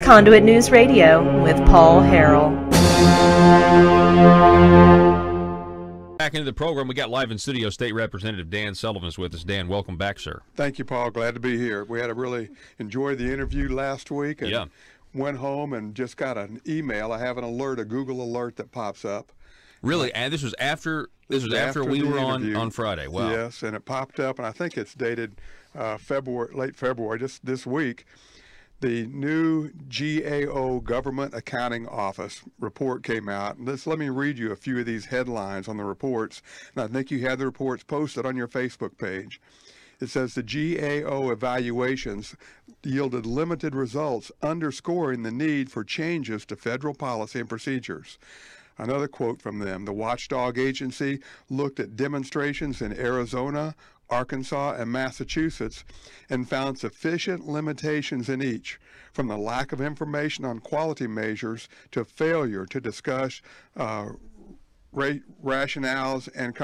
Conduit News Radio with Paul Harrell. Back into the program, we got live in studio State Representative Dan Sullivan is with us. Dan, welcome back, sir. Thank you, Paul. Glad to be here. We had a really enjoyed the interview last week and went home and just got an email. I have an alert, a Google alert that pops up. Really? And this was after we were on Friday. Wow. Yes, and it popped up, and I think it's dated late February, just this week. The new GAO Government Accounting Office report came out. Let me read you a few of these headlines on the reports. And I think you had the reports posted on your Facebook page. It says the GAO evaluations yielded limited results, underscoring the need for changes to federal policy and procedures. Another quote from them, the watchdog agency looked at demonstrations in Arizona, Arkansas, and Massachusetts and found sufficient limitations in each, from the lack of information on quality measures to failure to discuss rationales and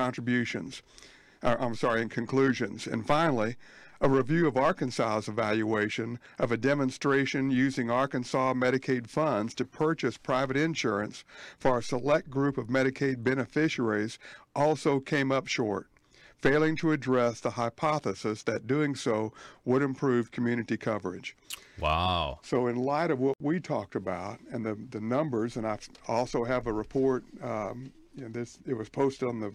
and conclusions. And finally, a review of Arkansas's evaluation of a demonstration using Arkansas Medicaid funds to purchase private insurance for a select group of Medicaid beneficiaries also came up short, failing to address the hypothesis that doing so would improve community coverage. Wow. So in light of what we talked about and the numbers, and I also have a report, it was posted on the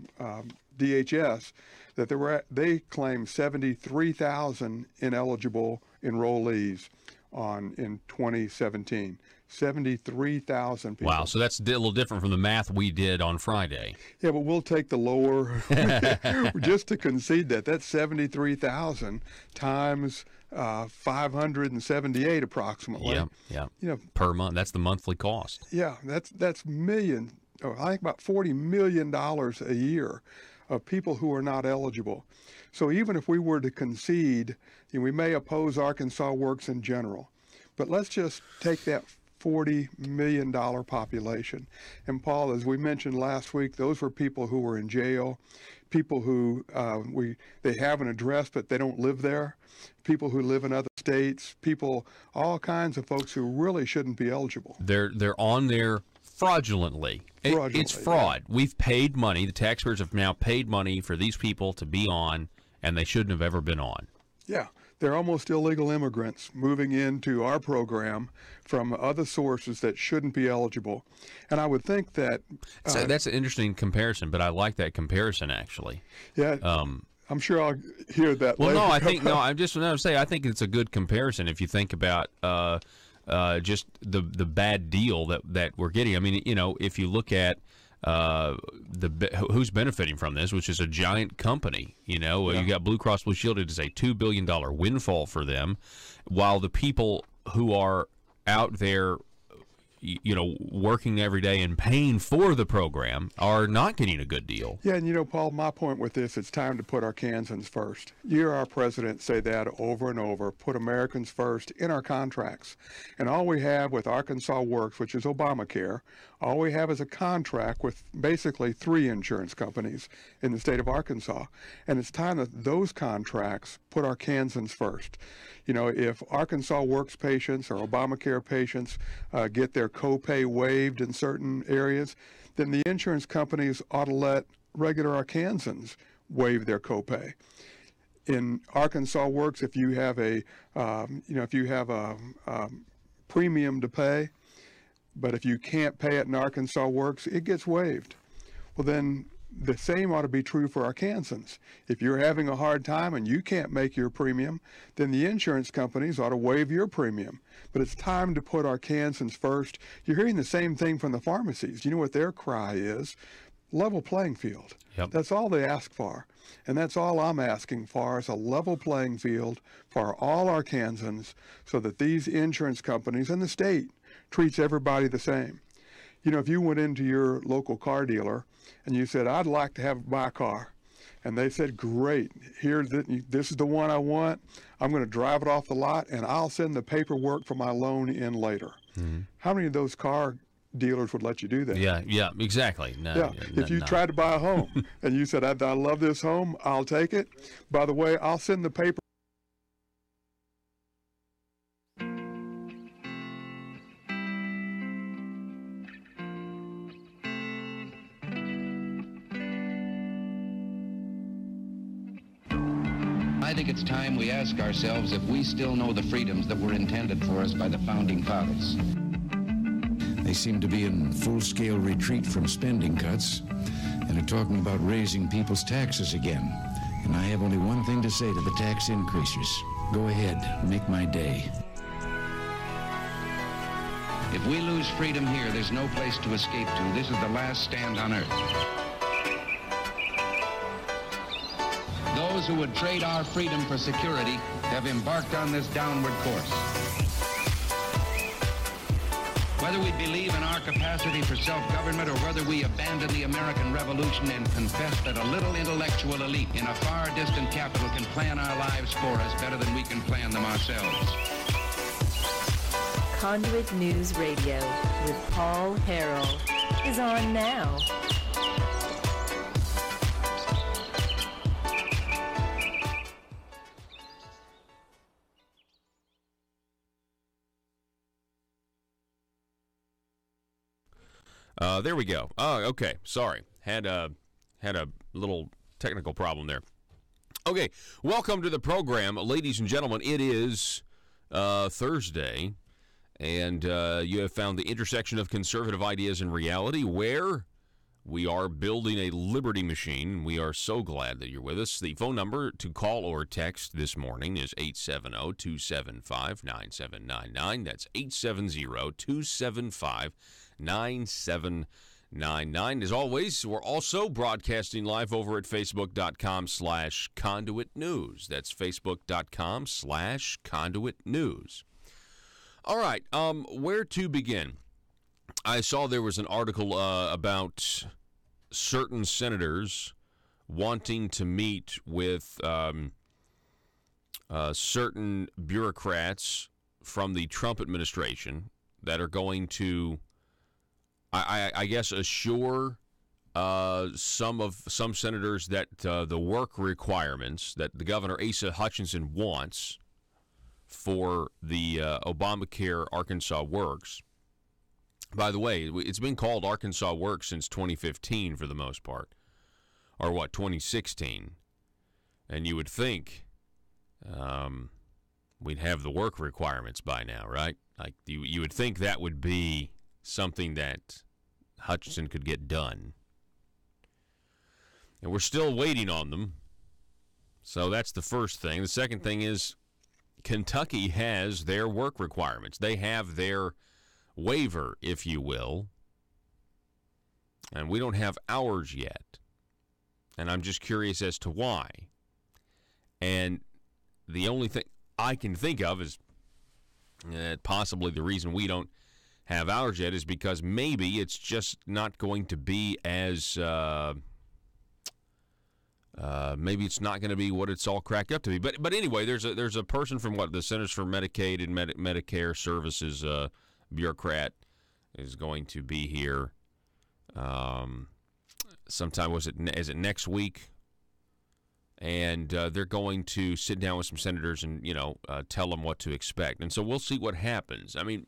DHS, that they claimed 73,000 ineligible enrollees in 2017. 73,000 people. Wow, so that's a little different from the math we did on Friday. Yeah, but we'll take the lower, just to concede that's 73,000 times 578 approximately. Yeah. Per month. That's the monthly cost. Yeah, that's million. I think about $40 million a year of people who are not eligible. So even if we were to concede, we may oppose Arkansas Works in general, but let's just take that $40 million population. And Paul, as we mentioned last week, those were people who were in jail, people who they have an address but they don't live there, people who live in other states, all kinds of folks who really shouldn't be eligible. They're on there fraudulently. It's fraud. Yeah. We've paid money. The taxpayers have now paid money for these people to be on, and they shouldn't have ever been on. Yeah. They're almost illegal immigrants moving into our program from other sources that shouldn't be eligible. And I would think that... so that's an interesting comparison, but I like that comparison, actually. Yeah. I'm sure I'll hear that later. Well, I think it's a good comparison if you think about just the bad deal that we're getting. I mean, if you look at who's benefiting from this, which is a giant company. You got Blue Cross Blue Shield. It is a $2 billion windfall for them, while the people who are out there, working every day and paying for the program are not getting a good deal. Yeah, and Paul, my point with this, it's time to put our Kansans first. You hear our president say that over and over, put Americans first in our contracts. And all we have with Arkansas Works, which is Obamacare, all we have is a contract with basically 3 insurance companies in the state of Arkansas. And it's time that those contracts put our Kansans first. If Arkansas Works patients or Obamacare patients get their copay waived in certain areas, then the insurance companies ought to let regular Arkansans waive their copay. In Arkansas Works, if you have a premium to pay, but if you can't pay it in Arkansas Works, it gets waived. Well, then the same ought to be true for Arkansans. If you're having a hard time and you can't make your premium, then the insurance companies ought to waive your premium. But it's time to put Arkansans first. You're hearing the same thing from the pharmacies. You know what their cry is? Level playing field. Yep. That's all they ask for. And that's all I'm asking for, is a level playing field for all Arkansans, so that these insurance companies and the state treats everybody the same. If you went into your local car dealer and you said, I'd like to have my car, and they said, great, this is the one I want, I'm going to drive it off the lot and I'll send the paperwork for my loan in later. Mm-hmm. How many of those car dealers would let you do that? Yeah, exactly. If you tried to buy a home and you said, I love this home, I'll take it. By the way, I'll send the paper. think it's time we ask ourselves if we still know the freedoms that were intended for us by the Founding Fathers. They seem to be in full-scale retreat from spending cuts and are talking about raising people's taxes again. And I have only one thing to say to the tax increasers. Go ahead, make my day. If we lose freedom here, there's no place to escape to. This is the last stand on earth. Those who would trade our freedom for security have embarked on this downward course. Whether we believe in our capacity for self-government or whether we abandon the American Revolution and confess that a little intellectual elite in a far distant capital can plan our lives for us better than we can plan them ourselves. Conduit News Radio with Paul Harrell is on now. There we go. Oh, okay. Sorry. Had a little technical problem there. Okay. Welcome to the program, ladies and gentlemen. It is Thursday, and you have found the intersection of conservative ideas and reality, where we are building a liberty machine. We are so glad that you're with us. The phone number to call or text this morning is 870-275-9799. That's 870-275-9799. As always, we're also broadcasting live over at facebook.com/Conduit News. That's facebook.com/Conduit News. All right, where to begin? I saw there was an article about certain senators wanting to meet with certain bureaucrats from the Trump administration that are going to, I guess, assure some senators that the work requirements that the Governor Asa Hutchinson wants for the Obamacare Arkansas Works. By the way, it's been called Arkansas Works since 2015 for the most part, or 2016, and you would think we'd have the work requirements by now, right? Like you would think that would be something that Hutchinson could get done, and we're still waiting on them. So that's the first thing. The second thing is Kentucky has their work requirements. They have their waiver, if you will, and we don't have ours yet. And I'm just curious as to why. And the only thing I can think of is possibly the reason we don't have ours yet is because maybe it's just not going to be as maybe it's not going to be what it's all cracked up to be. But anyway, there's a person from the Centers for Medicaid and Medicare Services bureaucrat is going to be here sometime. Is it next week? And they're going to sit down with some senators and tell them what to expect. And so we'll see what happens. I mean,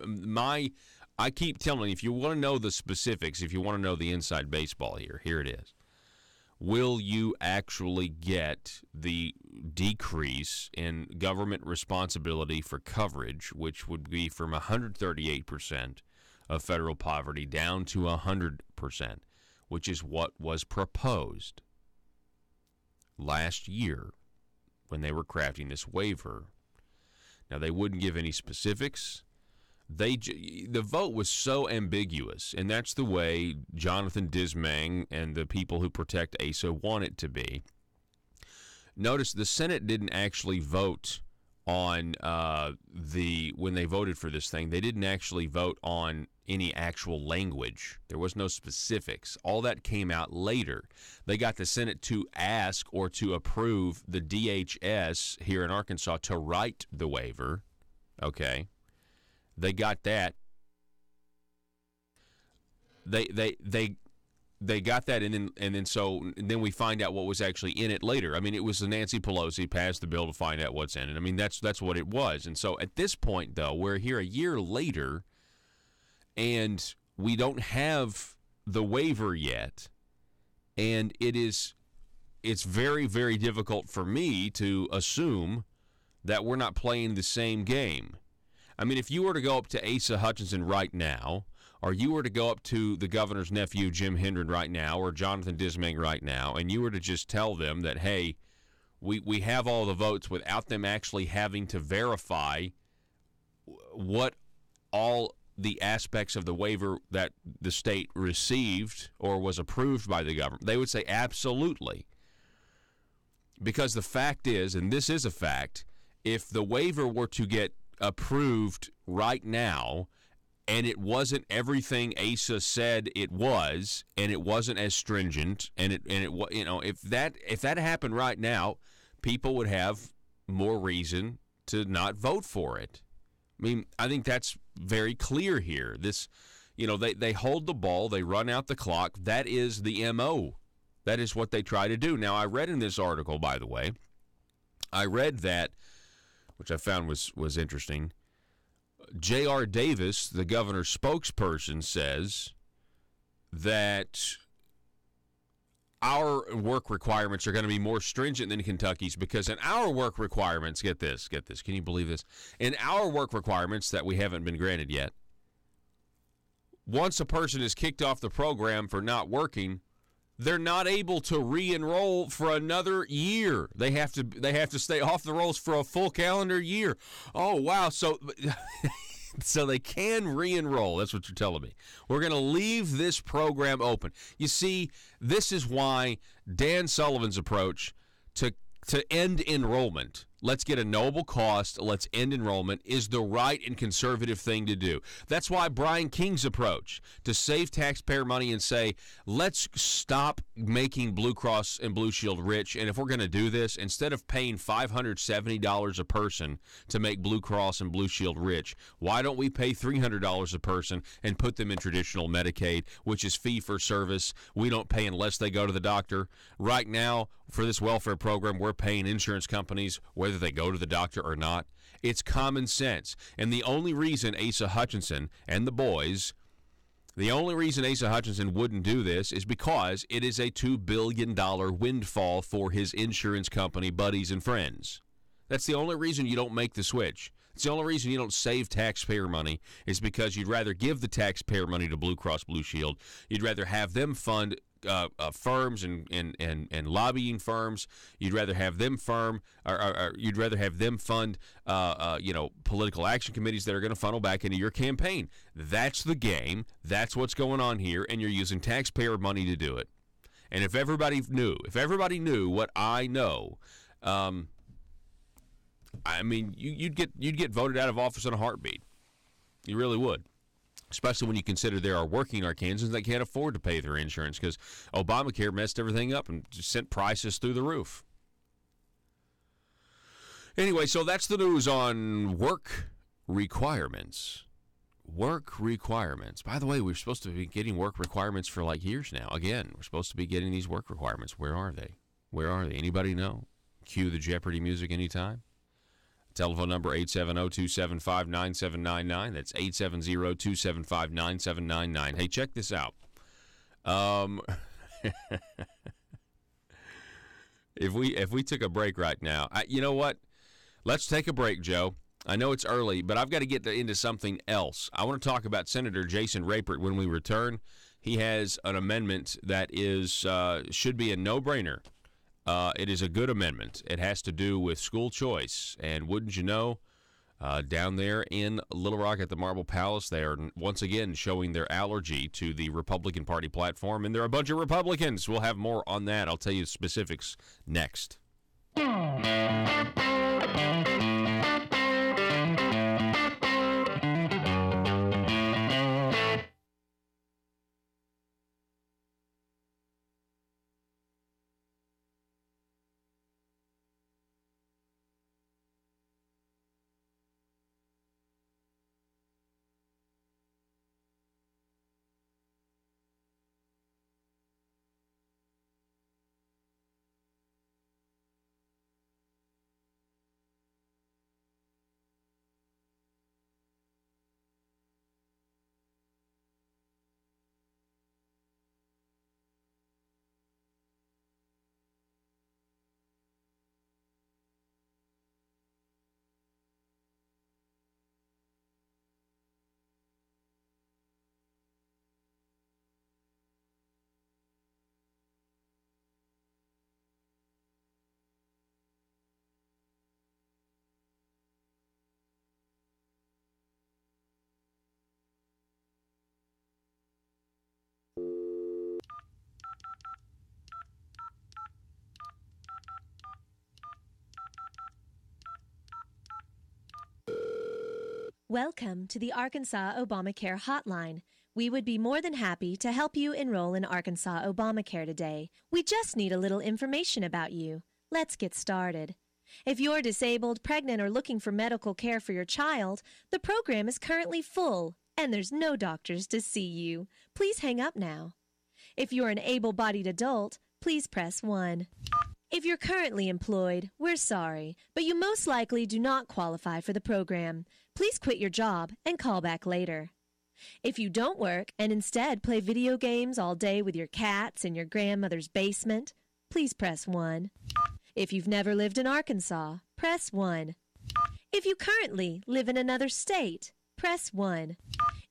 I keep telling you, if you want to know the specifics, if you want to know the inside baseball here it is. Will you actually get the decrease in government responsibility for coverage, which would be from 138% of federal poverty down to 100%, which is what was proposed last year when they were crafting this waiver? Now, they wouldn't give any specifics. The vote was so ambiguous, and that's the way Jonathan Dismang and the people who protect Asa want it to be. Notice the Senate didn't actually vote on when they voted for this thing, they didn't actually vote on any actual language. There was no specifics. All that came out later. They got the Senate to ask or to approve the DHS here in Arkansas to write the waiver. Okay. They got that. They got that, and then we find out what was actually in it later. I mean, it was Nancy Pelosi passed the bill to find out what's in it. I mean, that's what it was. And so at this point, though, we're here a year later, and we don't have the waiver yet, and it is it's very, very difficult for me to assume that we're not playing the same game. I mean, if you were to go up to Asa Hutchinson right now, or you were to go up to the governor's nephew, Jim Hendren, right now, or Jonathan Dismang right now, and you were to just tell them that, hey, we have all the votes without them actually having to verify what all the aspects of the waiver that the state received or was approved by the government, they would say absolutely. Because the fact is, and this is a fact, if the waiver were to get approved right now and it wasn't everything Asa said it was, and it wasn't as stringent, and it you know, if that happened right now, people would have more reason to not vote for it. I mean, I think that's very clear here. This, you know, they hold the ball, they run out the clock. That is the MO. That is what they try to do. Now, I read in this article, by the way, I read that, which I found was interesting. J.R. Davis, the governor's spokesperson, says that our work requirements are going to be more stringent than Kentucky's because in our work requirements, get this, can you believe this? In our work requirements that we haven't been granted yet, once a person is kicked off the program for not working, they're not able to re-enroll for another year. They have to stay off the rolls for a full calendar year. Oh, wow. So they can re-enroll. That's what you're telling me. We're going to leave this program open. You see, this is why Dan Sullivan's approach to end enrollment, let's get a noble cost, let's end enrollment, is the right and conservative thing to do. That's why Brian King's approach to save taxpayer money and say, let's stop making Blue Cross and Blue Shield rich, and if we're going to do this, instead of paying $570 a person to make Blue Cross and Blue Shield rich, why don't we pay $300 a person and put them in traditional Medicaid, which is fee-for-service? We don't pay unless they go to the doctor. Right now, for this welfare program, we're paying insurance companies whether they go to the doctor or not. It's common sense. And the only reason Asa Hutchinson and the boys, the only reason Asa Hutchinson wouldn't do this is because it is a $2 billion windfall for his insurance company buddies and friends. That's the only reason you don't make the switch. It's the only reason you don't save taxpayer money is because you'd rather give the taxpayer money to Blue Cross Blue Shield. You'd rather have them fund firms and lobbying firms. You'd rather have them you'd rather have them fund political action committees that are going to funnel back into your campaign. That's the game. That's what's going on here, and you're using taxpayer money to do it. And if everybody knew what I know, I mean, you'd get voted out of office in a heartbeat. You really would. Especially when you consider there are working Arkansans that can't afford to pay their insurance because Obamacare messed everything up and just sent prices through the roof. Anyway, so that's the news on work requirements. Work requirements. By the way, we're supposed to be getting work requirements for like years now. Again, we're supposed to be getting these work requirements. Where are they? Where are they? Anybody know? Cue the Jeopardy music anytime. Telephone number 870-275-9799. That's 870-275-9799. Hey, check this out. If we took a break right now, you know what? Let's take a break, Joe. I know it's early, but I've got to get into something else. I want to talk about Senator Jason Rapert when we return. He has an amendment that should be a no-brainer. It is a good amendment. It has to do with school choice. And wouldn't you know, down there in Little Rock at the Marble Palace, they are once again showing their allergy to the Republican Party platform. And they're a bunch of Republicans. We'll have more on that. I'll tell you specifics next. Welcome to the Arkansas Obamacare Hotline. We would be more than happy to help you enroll in Arkansas Obamacare today. We just need a little information about you. Let's get started. If you're disabled, pregnant, or looking for medical care for your child, the program is currently full, and there's no doctors to see you. Please hang up now. If you're an able-bodied adult, please press 1. If you're currently employed, we're sorry, but you most likely do not qualify for the program. Please quit your job and call back later. If you don't work and instead play video games all day with your cats in your grandmother's basement, please press 1. If you've never lived in Arkansas, press 1. If you currently live in another state, press 1.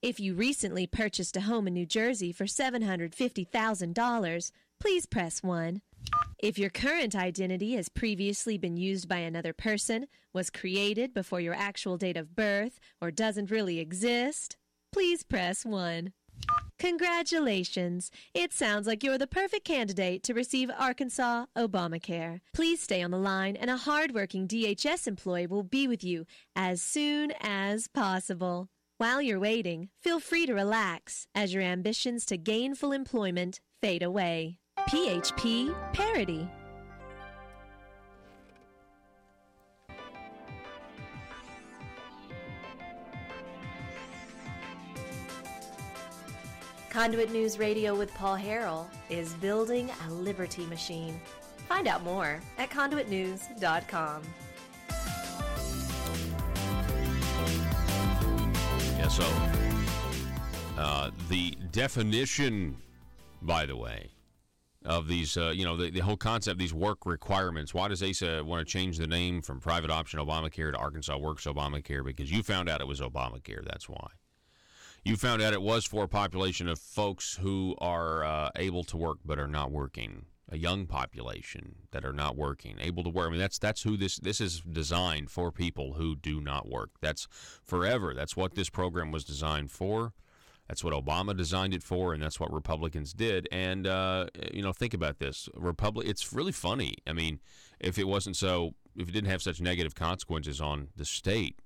If you recently purchased a home in New Jersey for $750,000, please press 1. If your current identity has previously been used by another person, was created before your actual date of birth, or doesn't really exist, please press 1. Congratulations! It sounds like you're the perfect candidate to receive Arkansas Obamacare. Please stay on the line, and a hardworking DHS employee will be with you as soon as possible. While you're waiting, feel free to relax as your ambitions to gainful employment fade away. PHP Parody. Conduit News Radio with Paul Harrell is building a liberty machine. Find out more at conduitnews.com. Yeah, so the definition, by the way, of these, the whole concept, these work requirements. Why does ASA want to change the name from Private Option Obamacare to Arkansas Works Obamacare? Because you found out it was Obamacare, that's why. You found out it was for a population of folks who are able to work but are not working. A young population that are not working, able to work. I mean, that's who this is designed for, people who do not work. That's forever. That's what this program was designed for. That's what Obama designed it for, and that's what Republicans did. And, think about this. It's really funny. I mean, if it didn't have such negative consequences on the state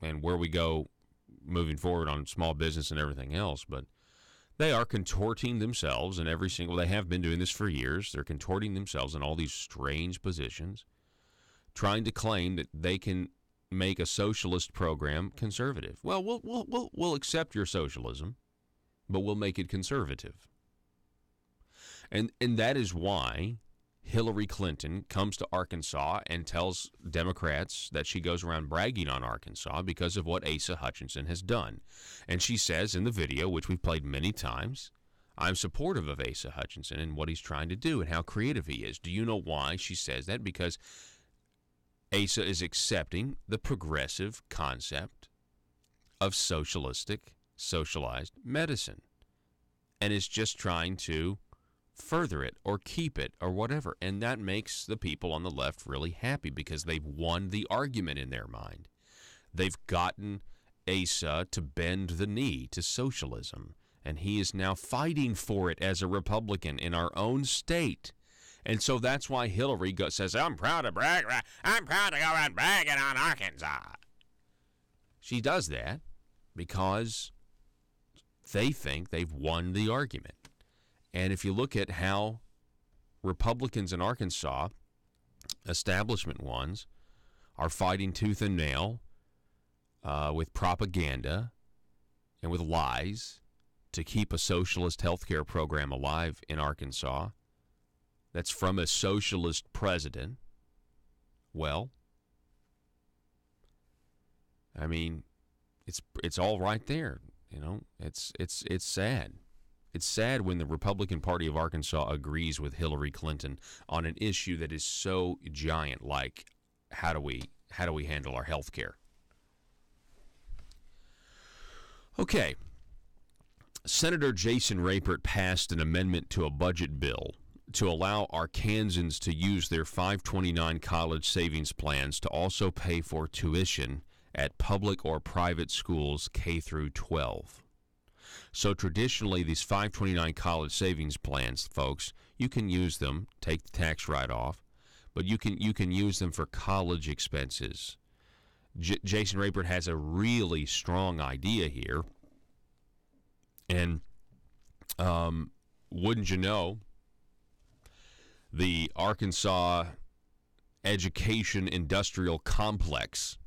and where we go moving forward on small business and everything else, but they are contorting themselves in they have been doing this for years. They're contorting themselves in all these strange positions, trying to claim that they can make a socialist program conservative. Well, we'll accept your socialism, but we'll make it conservative. And that is why Hillary Clinton comes to Arkansas and tells Democrats that she goes around bragging on Arkansas because of what Asa Hutchinson has done. And she says in the video, which we've played many times, I'm supportive of Asa Hutchinson and what he's trying to do and how creative he is. Do you know why she says that? Because Asa is accepting the progressive concept of socialized medicine and is just trying to further it or keep it or whatever. And that makes the people on the left really happy because they've won the argument in their mind. They've gotten Asa to bend the knee to socialism, and he is now fighting for it as a Republican in our own state. And so that's why Hillary says, I'm proud to go around bragging on Arkansas. She does that because they think they've won the argument. And if you look at how Republicans in Arkansas, establishment ones, are fighting tooth and nail with propaganda and with lies to keep a socialist health care program alive in Arkansas, that's from a socialist president. Well, I mean, it's all right there. It's sad. It's sad when the Republican Party of Arkansas agrees with Hillary Clinton on an issue that is so giant, like how do we handle our health care? Okay. Senator Jason Rapert passed an amendment to a budget bill to allow Arkansans to use their 529 college savings plans to also pay for tuition at public or private schools K through 12. So traditionally, these 529 college savings plans, folks, you can use them, take the tax write-off, but you can use them for college expenses. Jason Rapert has a really strong idea here. And wouldn't you know, the Arkansas Education Industrial Complex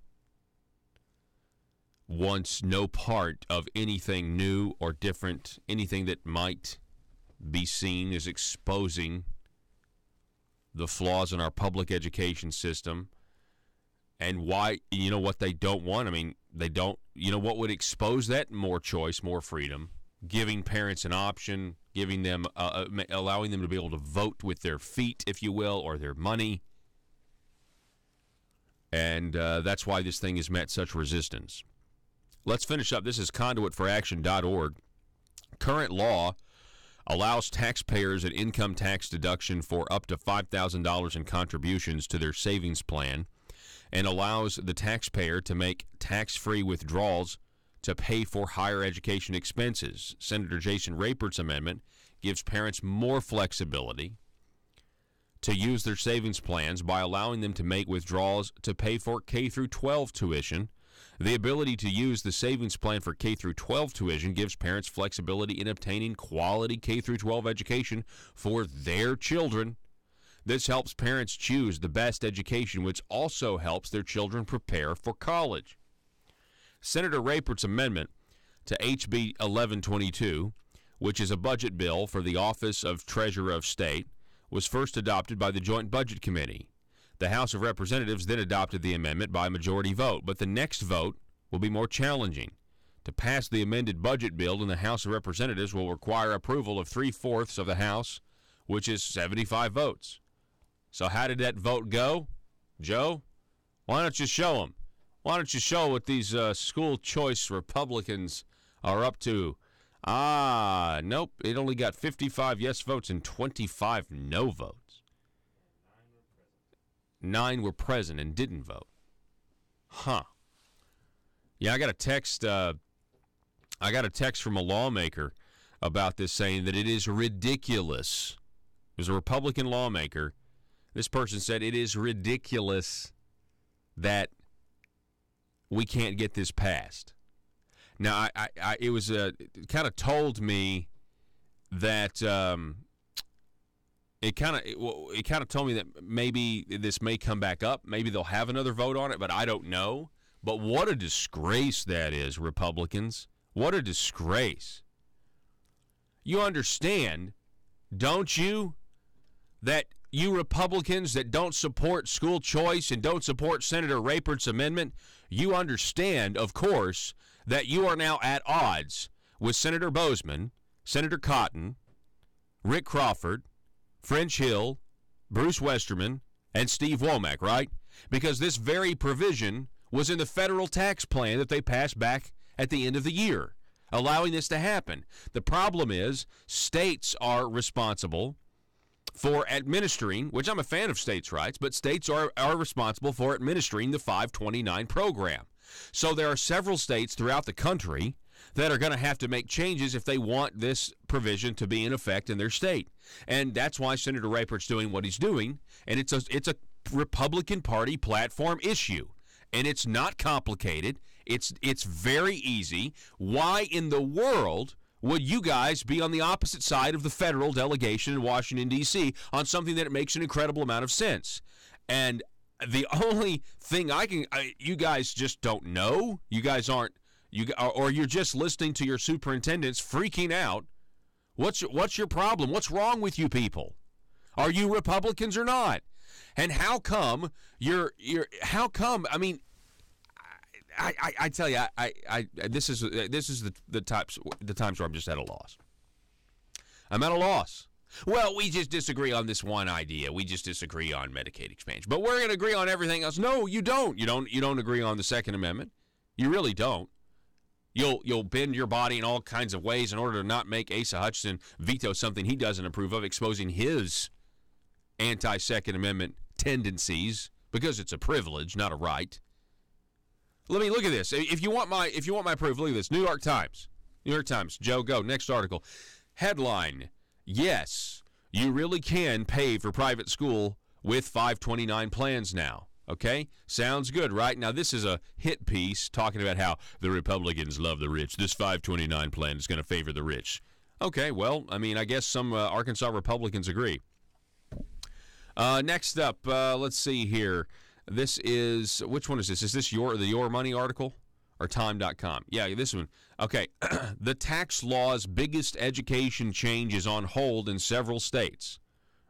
wants no part of anything new or different, anything that might be seen as exposing the flaws in our public education system. And why, you know what they don't want? I mean, they don't, you know what would expose that? More choice, more freedom, giving parents an option, giving them, allowing them to be able to vote with their feet, if you will, or their money. And that's why this thing has met such resistance. Let's finish up. This is conduitforaction.org. Current law allows taxpayers an income tax deduction for up to $5,000 in contributions to their savings plan and allows the taxpayer to make tax-free withdrawals to pay for higher education expenses. Senator Jason Rapert's amendment gives parents more flexibility to use their savings plans by allowing them to make withdrawals to pay for K-12 tuition. The ability to use the savings plan for K-12 tuition gives parents flexibility in obtaining quality K-12 education for their children. This helps parents choose the best education, which also helps their children prepare for college. Senator Rapert's amendment to HB 1122, which is a budget bill for the Office of Treasurer of State, was first adopted by the Joint Budget Committee. The House of Representatives then adopted the amendment by majority vote, but the next vote will be more challenging. To pass the amended budget bill in the House of Representatives will require approval of 3/4 of the House, which is 75 votes. So how did that vote go? Joe, why don't you show them? Why don't you show what these school choice Republicans are up to? Nope, it only got 55 yes votes and 25 no votes. 9 were present and didn't vote. Huh. Yeah, I got a text from a lawmaker about this saying that it is ridiculous. It was a Republican lawmaker. This person said it is ridiculous that we can't get this passed. Now, it was it kind of told me that it kind of told me that maybe this may come back up. Maybe they'll have another vote on it, but I don't know. But what a disgrace that is, Republicans. What a disgrace. You understand, don't you, that you Republicans that don't support school choice and don't support Senator Rapert's amendment, you understand, of course, that you are now at odds with Senator Bozeman, Senator Cotton, Rick Crawford, French Hill, Bruce Westerman, and Steve Womack, right? Because this very provision was in the federal tax plan that they passed back at the end of the year, allowing this to happen. The problem is states are responsible for administering, which I'm a fan of states' rights, but states are responsible for administering the 529 program. So there are several states throughout the country that are going to have to make changes if they want this provision to be in effect in their state. And that's why Senator Rapert's doing what he's doing, and it's a Republican Party platform issue. And it's not complicated. It's very easy. Why in the world would you guys be on the opposite side of the federal delegation in Washington, D.C. on something that makes an incredible amount of sense? And the only thing you guys just don't know. You guys aren't, or you're just listening to your superintendents freaking out. What's your problem? What's wrong with you people? Are you Republicans or not? And how come how come? I mean, I tell you, this is the times where I'm just at a loss. I'm at a loss. Well, we just disagree on this one idea. We just disagree on Medicaid expansion. But we're going to agree on everything else. No, you don't. You don't agree on the Second Amendment. You really don't. You'll bend your body in all kinds of ways in order to not make Asa Hutchinson veto something he doesn't approve of, exposing his anti-Second Amendment tendencies, because it's a privilege, not a right. Let me look at this. If you want my proof, look at this. New York Times. Joe, go. Next article. Headline: Yes, you really can pay for private school with 529 plans now. Okay? Sounds good, right? Now, this is a hit piece talking about how the Republicans love the rich. This 529 plan is going to favor the rich. Okay, well, I mean, I guess some Arkansas Republicans agree. Next up, let's see here. This is, which one is this? Is this the Your Money article or Time.com? Yeah, this one. Okay, the tax law's biggest education change is on hold in several states,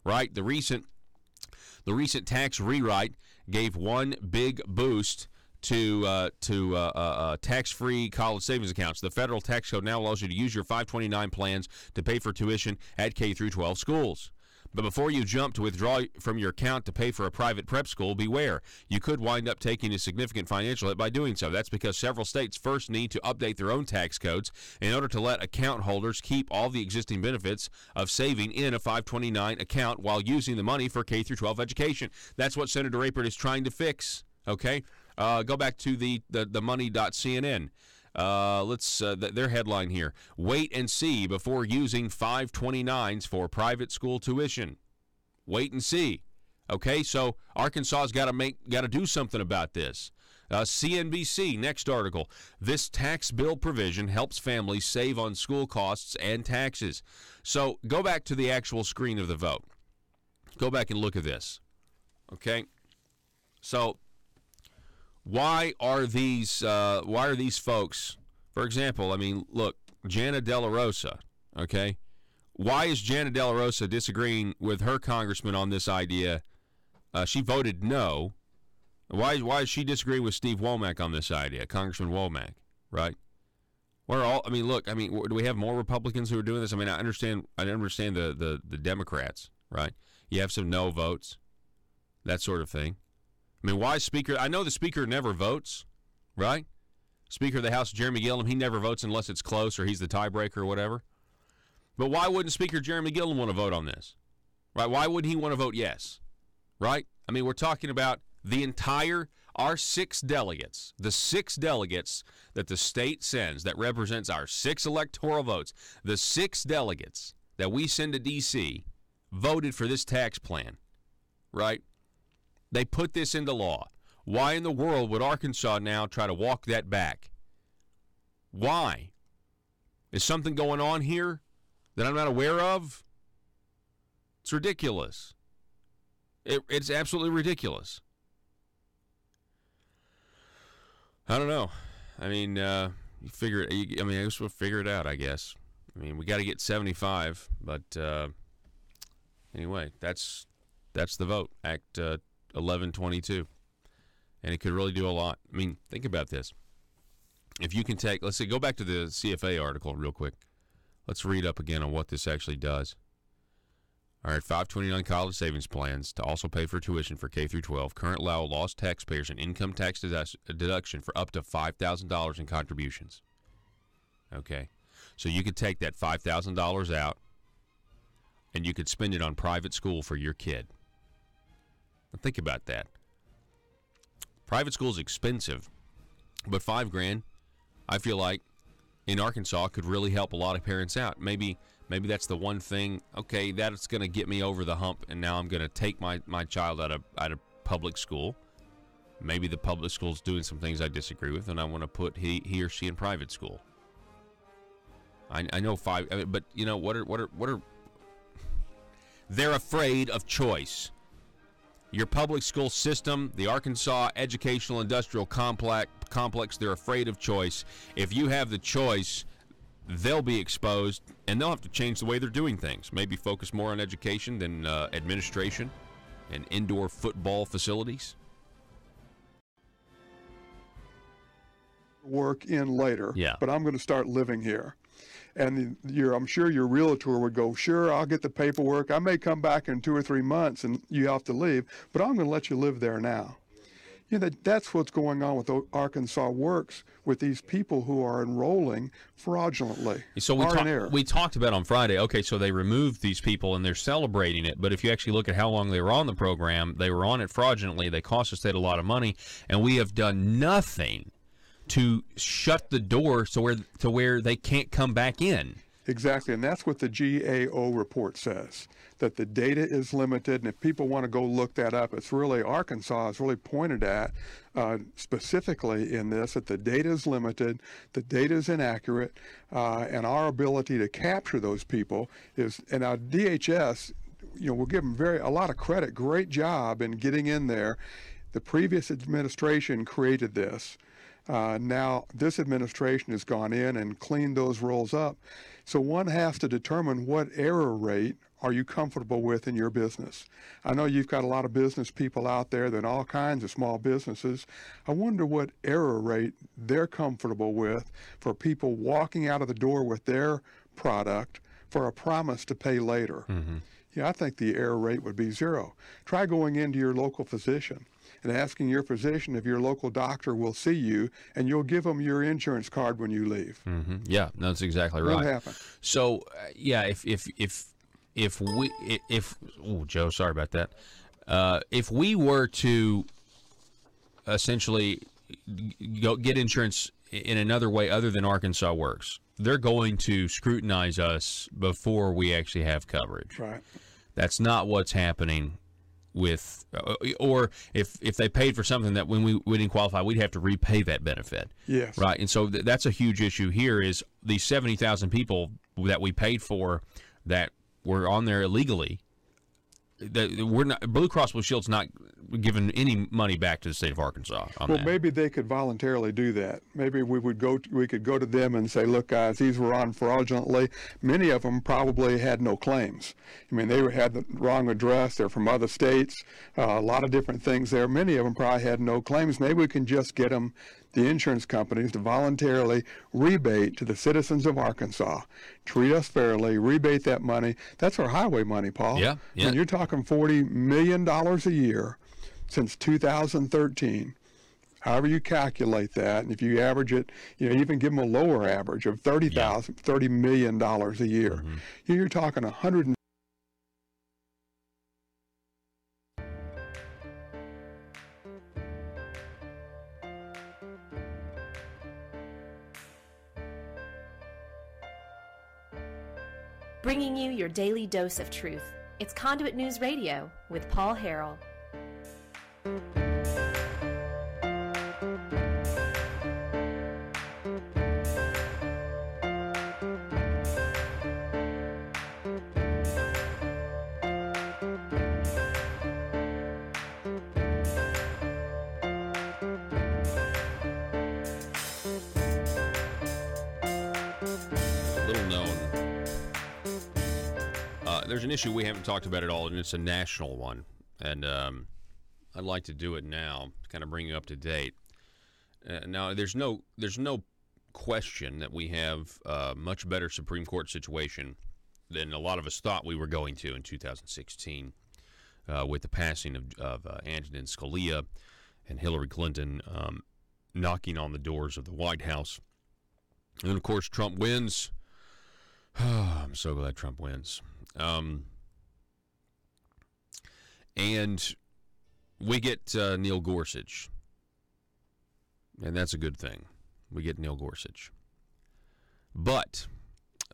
right? The recent tax rewrite gave one big boost to tax-free college savings accounts. The federal tax code now allows you to use your 529 plans to pay for tuition at K through 12 schools. But before you jump to withdraw from your account to pay for a private prep school, beware. You could wind up taking a significant financial hit by doing so. That's because several states first need to update their own tax codes in order to let account holders keep all the existing benefits of saving in a 529 account while using the money for K through 12 education. That's what Senator Rapert is trying to fix. Okay? Go back to the money.cnn. Their headline here: wait and see before using 529s for private school tuition. Wait and see. Okay, so Arkansas's got to do something about this. CNBC, next article. This tax bill provision helps families save on school costs and taxes. So go back to the actual screen of the vote. Go back and look at this. Okay, so why are these folks, for example, I mean, look, Jana De La Rosa, okay? Why is Jana De La Rosa disagreeing with her congressman on this idea? She voted no. Why is she disagreeing with Steve Womack on this idea, Congressman Womack, right? Do we have more Republicans who are doing this? I mean, I understand the Democrats, right? You have some no votes, that sort of thing. I mean, why Speaker? I know the Speaker never votes, right? Speaker of the House, Jeremy Gillum, he never votes unless it's close or he's the tiebreaker or whatever. But why wouldn't Speaker Jeremy Gillum want to vote on this? Right? Why wouldn't he want to vote yes? Right? I mean, we're talking about our 6 delegates, the 6 delegates that the state sends that represents our 6 electoral votes, the 6 delegates that we send to D.C. voted for this tax plan, right? They put this into law. Why in the world would Arkansas now try to walk that back? Why? Is something going on here that I'm not aware of? It's ridiculous. It's absolutely ridiculous. I don't know. I mean, I guess we'll figure it out, I guess. I mean, we got to get 75, but anyway, that's the vote. Act 1122, and it could really do a lot. I mean, think about this. If you can let's say, go back to the CFA article real quick. Let's read up again on what this actually does. All right, 529 college savings plans to also pay for tuition for K through 12 currently allow lost taxpayers an income tax deduction for up to $5,000 in contributions. Okay, so you could take that $5,000 out, and you could spend it on private school for your kid. Think about that. Private school is expensive, but $5,000, I feel like, in Arkansas could really help a lot of parents out. Maybe that's the one thing. Okay, that's going to get me over the hump, and now I'm going to take my child out of public school. Maybe the public school's doing some things I disagree with, and I want to put he or she in private school. I know but you know what are they're afraid of choice. Your public school system, the Arkansas Educational Industrial Complex, they're afraid of choice. If you have the choice, they'll be exposed, and they'll have to change the way they're doing things. Maybe focus more on education than administration and indoor football facilities. Work in later, yeah. But I'm going to start living here. And I'm sure your realtor would go, sure, I'll get the paperwork. I may come back in 2 or 3 months and you have to leave, but I'm going to let you live there now. You know, that's what's going on with Arkansas Works with these people who are enrolling fraudulently. So we talked about on Friday, okay, so they removed these people and they're celebrating it, but if you actually look at how long they were on the program, they were on it fraudulently. They cost the state a lot of money, and we have done nothing to shut the door to where they can't come back in. Exactly, and that's what the GAO report says, that the data is limited, and if people want to go look that up, it's really, Arkansas is really pointed at specifically in this, that the data is limited, the data is inaccurate, and our ability to capture those people is, and our DHS, we'll give them a lot of credit, great job in getting in there. The previous administration created this. Now this administration has gone in and cleaned those rolls up. So one has to determine what error rate are you comfortable with in your business. I know you've got a lot of business people out there that all kinds of small businesses. I wonder what error rate they're comfortable with for people walking out of the door with their product for a promise to pay later. Mm-hmm. Yeah, I think the error rate would be 0. Try going into your local physician and asking your physician if your local doctor will see you, and you'll give them your insurance card when you leave. Mm-hmm. Yeah, that's exactly right. Won't happen. So, Joe, sorry about that. If we were to essentially go get insurance in another way other than Arkansas works, they're going to scrutinize us before we actually have coverage. Right. That's not what's happening with, or if they paid for something that when we didn't qualify, we'd have to repay that benefit. Yes. Right. And so that's a huge issue here is these 70,000 people that we paid for that were on there illegally. We're not, Blue Cross Blue Shield's not giving any money back to the state of Arkansas on that. Maybe they could voluntarily do that. Maybe we could go to them and say, look, guys, these were on fraudulently. Many of them probably had no claims. I mean, they had the wrong address. They're from other states. A lot of different things there. Many of them probably had no claims. Maybe we can just get them, the insurance companies, to voluntarily rebate to the citizens of Arkansas. Treat us fairly, rebate that money. That's our highway money, Paul. Yeah. I mean, you're talking $40 million a year since 2013. However you calculate that, and if you average it, even give them a lower average of $30 million a year. Mm-hmm. You're talking 100. Bringing you your daily dose of truth. It's Conduit News Radio with Paul Harrell. There's an issue we haven't talked about at all, and it's a national one. And I'd like to do it now to kind of bring you up to date. Now, there's no question that we have a much better Supreme Court situation than a lot of us thought we were going to in 2016 with the passing of Antonin Scalia and Hillary Clinton knocking on the doors of the White House. And, of course, Trump wins. I'm so glad Trump wins. And we get Neil Gorsuch, and that's a good thing. We get Neil Gorsuch. But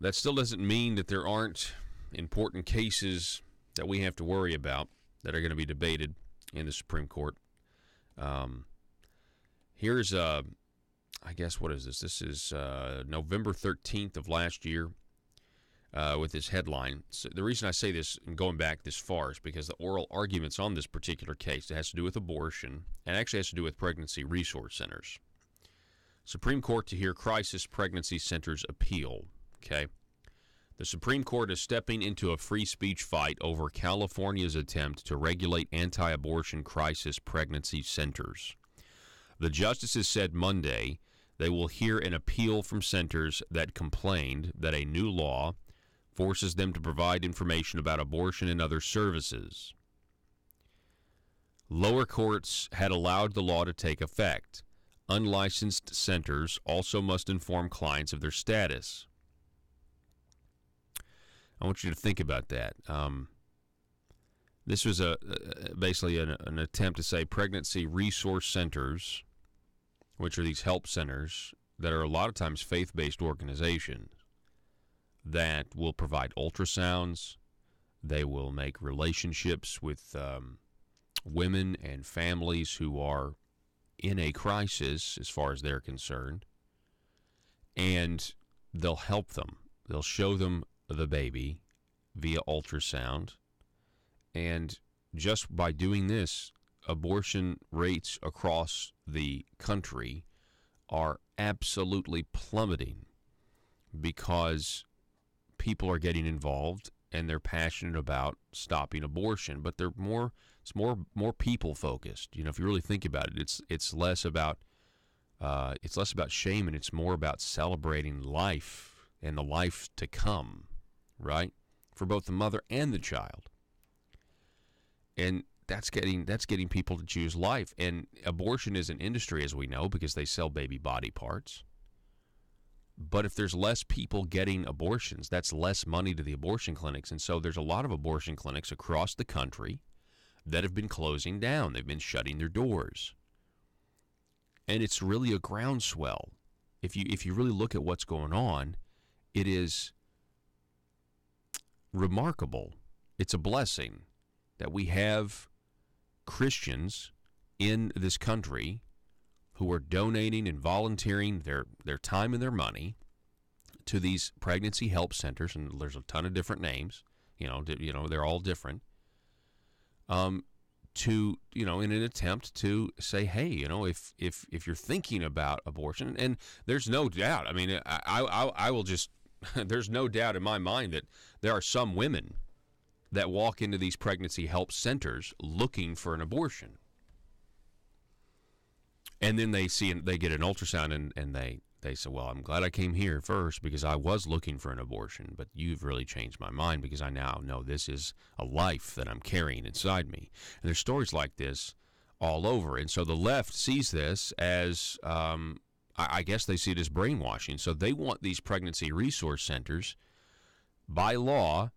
that still doesn't mean that there aren't important cases that we have to worry about that are going to be debated in the Supreme Court. Here's, I guess, what is this? This is November 13th of last year. With this headline. So the reason I say this and going back this far is because the oral arguments on this particular case, it has to do with abortion and actually has to do with pregnancy resource centers. Supreme Court to hear crisis pregnancy centers appeal. Okay. The Supreme Court is stepping into a free speech fight over California's attempt to regulate anti-abortion crisis pregnancy centers. The justices said Monday they will hear an appeal from centers that complained that a new law forces them to provide information about abortion and other services. Lower courts had allowed the law to take effect. Unlicensed centers also must inform clients of their status. I want you to think about that. This was basically an attempt to say pregnancy resource centers, which are these help centers that are a lot of times faith-based organizations, that will provide ultrasounds. They will make relationships with women and families who are in a crisis as far as they're concerned. And they'll help them. They'll show them the baby via ultrasound. And just by doing this, abortion rates across the country are absolutely plummeting because people are getting involved and they're passionate about stopping abortion, but it's more people focused. You know, if you really think about it, it's less about shame, and it's more about celebrating life and the life to come, right? For both the mother and the child. And that's getting people to choose life. And abortion is an industry, as we know, because they sell baby body parts. But if there's less people getting abortions, that's less money to the abortion clinics. And so there's a lot of abortion clinics across the country that have been closing down. They've been shutting their doors. And it's really a groundswell. If you really look at what's going on, it is remarkable. It's a blessing that we have Christians in this country who are donating and volunteering their time and their money to these pregnancy help centers, and there's a ton of different names. They're all different. In an attempt to say, hey, if you're thinking about abortion, and there's no doubt. I mean, I will just. There's no doubt in my mind that there are some women that walk into these pregnancy help centers looking for an abortion. And then they get an ultrasound and they say, well, I'm glad I came here first because I was looking for an abortion, but you've really changed my mind because I now know this is a life that I'm carrying inside me. And there's stories like this all over. And so the left sees this as, I guess they see it as brainwashing. So they want these pregnancy resource centers, by law,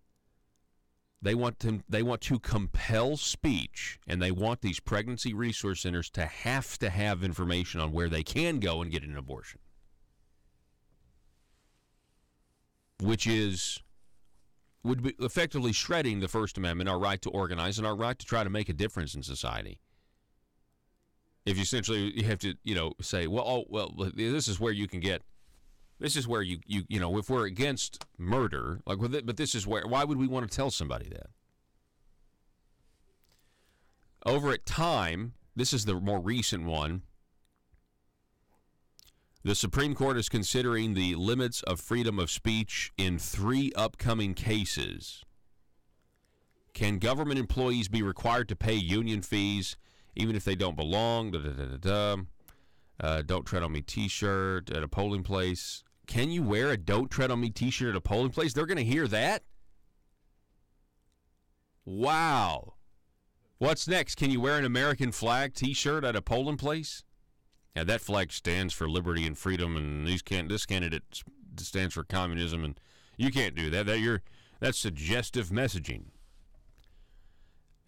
they want to compel speech, and they want these pregnancy resource centers to have information on where they can go and get an abortion, which would be effectively shredding the First Amendment, our right to organize, and our right to try to make a difference in society. If you essentially have to, say, this is where you can get. This is where you if we're against murder, but this is where, why would we want to tell somebody that? Over at Time, this is the more recent one, the Supreme Court is considering the limits of freedom of speech in 3 upcoming cases. Can government employees be required to pay union fees even if they don't belong? Don't Tread on Me t-shirt at a polling place. Can you wear a Don't Tread on Me t-shirt at a polling place? They're going to hear that? Wow. What's next? Can you wear an American flag t-shirt at a polling place? Yeah, that flag stands for liberty and freedom, and this candidate stands for communism, and you can't do that. That's suggestive messaging.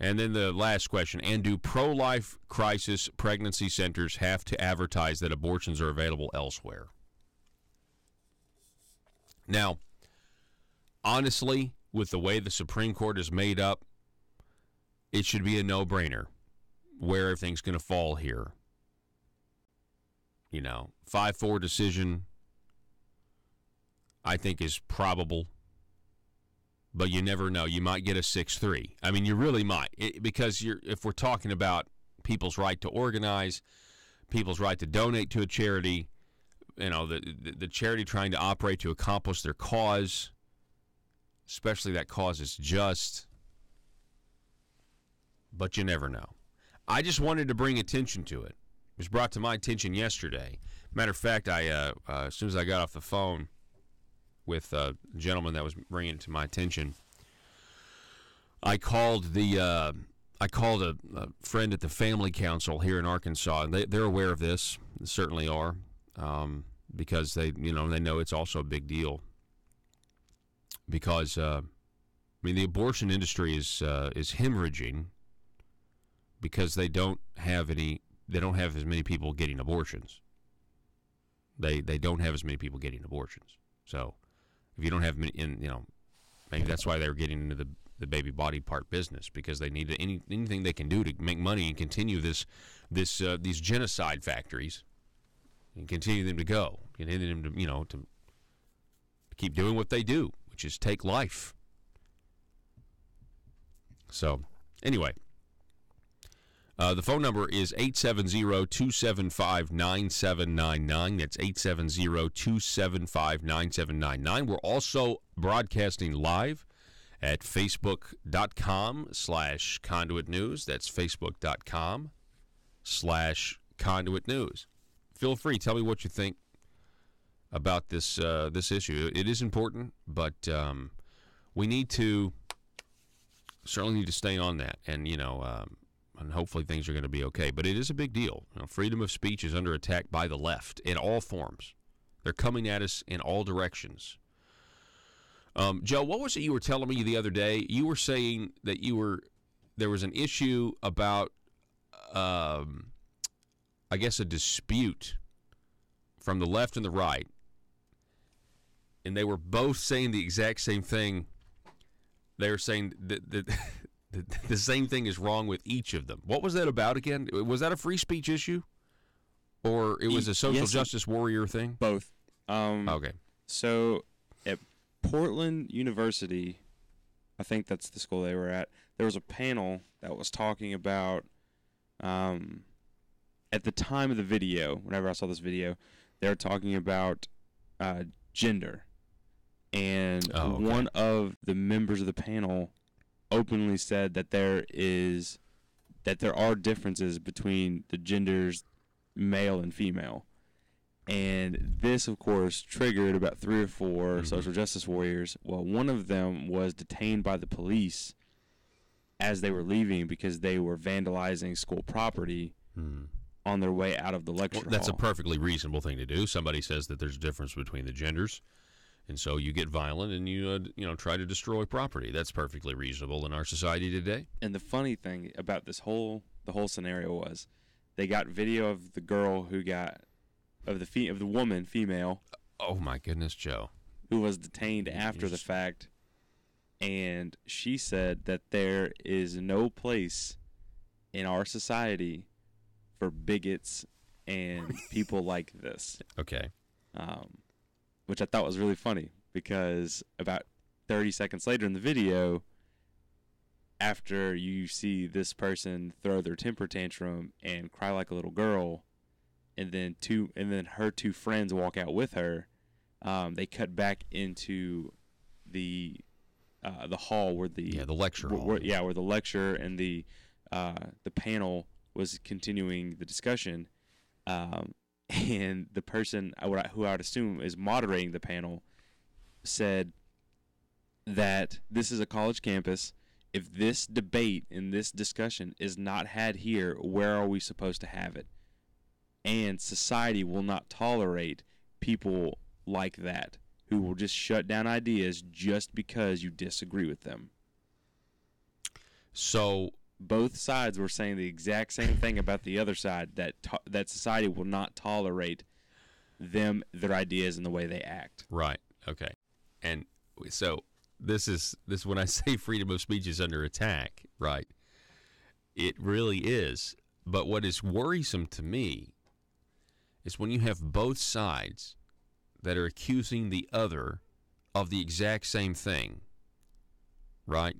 And then the last question, and do pro-life crisis pregnancy centers have to advertise that abortions are available elsewhere? Now, honestly, with the way the Supreme Court is made up, it should be a no-brainer where everything's going to fall here. 5-4 decision, I think, is probable. But you never know. You might get a 6-3. I mean, you really might. Because if we're talking about people's right to organize, people's right to donate to a charity, the charity trying to operate to accomplish their cause, especially that cause is just. But you never know. I just wanted to bring attention to it. It was brought to my attention yesterday. Matter of fact, as soon as I got off the phone with a gentleman that was bringing it to my attention, I called a friend at the Family Council here in Arkansas, and they're aware of this. They certainly are, because they know it's also a big deal. Because the abortion industry is hemorrhaging because they don't have as many people getting abortions. They don't have as many people getting abortions. So If you don't have maybe that's why they were getting into the baby body part business, because they need anything they can do to make money and continue these genocide factories and continue them to go, continue them to keep doing what they do, which is take life. So, anyway, the phone number is 870-275-9799. That's 870-275-9799. We're also broadcasting live at facebook.com/Conduit News. That's facebook.com/Conduit News. Feel free. Tell me what you think about this issue. It is important, but we certainly need to stay on that, and and hopefully things are going to be okay. But it is a big deal. Freedom of speech is under attack by the left in all forms. They're coming at us in all directions. Joe, what was it you were telling me the other day? You were saying that there was an issue about, I guess, a dispute from the left and the right, and they were both saying the exact same thing. They were saying that the same thing is wrong with each of them. What was that about again? Was that a free speech issue, or it was a social justice warrior thing? Both. Okay. So at Portland University, I think that's the school they were at, there was a panel that was talking about, at the time of the video, whenever I saw this video, they were talking about gender. And one of the members of the panel openly said that there are differences between the genders male and female. And this, of course, triggered about 3 or 4 social justice warriors. Well, one of them was detained by the police as they were leaving because they were vandalizing school property on their way out of the lecture hall. That's a perfectly reasonable thing to do. Somebody says that there's a difference between the genders, and so you get violent and you try to destroy property. That's perfectly reasonable in our society today. And the funny thing about the whole scenario was they got video of the girl who got of the woman, female. Oh my goodness, Joe. Who was detained after the fact, and she said that there is no place in our society for bigots and people like this. Okay. Which I thought was really funny, because about 30 seconds later in the video, after you see this person throw their temper tantrum and cry like a little girl, and then her 2 friends walk out with her, they cut back into the hall where the lecture hall. Where the lecture and the panel was continuing the discussion. And the person who I would assume is moderating the panel said that this is a college campus. If this debate and this discussion is not had here, where are we supposed to have it? And society will not tolerate people like that who will just shut down ideas just because you disagree with them. So both sides were saying the exact same thing about the other side, that society will not tolerate their ideas and the way they act. Right. Okay. And so this is when I say freedom of speech is under attack, right? It really is. But what is worrisome to me is when you have both sides that are accusing the other of the exact same thing, right?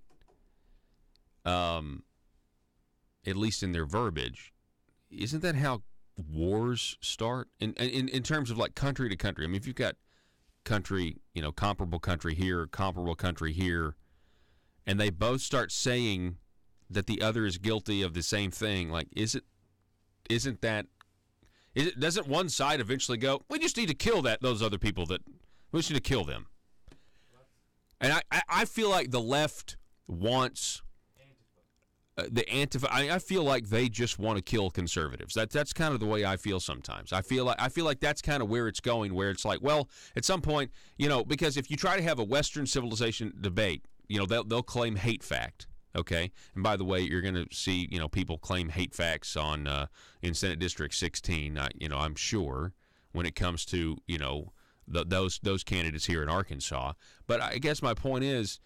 At least in their verbiage. Isn't that how wars start? In terms of like country to country. I mean, if you've got country, comparable country here, and they both start saying that the other is guilty of the same thing, like, doesn't one side eventually go, we just need to kill those other people, we just need to kill them? And I feel like the left wants the Antifa. I feel like they just want to kill conservatives. That's kind of the way I feel sometimes. I feel like that's kind of where it's going, where it's like, well, at some point, because if you try to have a Western civilization debate, they'll claim hate fact. Okay, and by the way, you're going to see people claim hate facts in Senate District 16. I'm sure when it comes to those candidates here in Arkansas. But I guess my point is,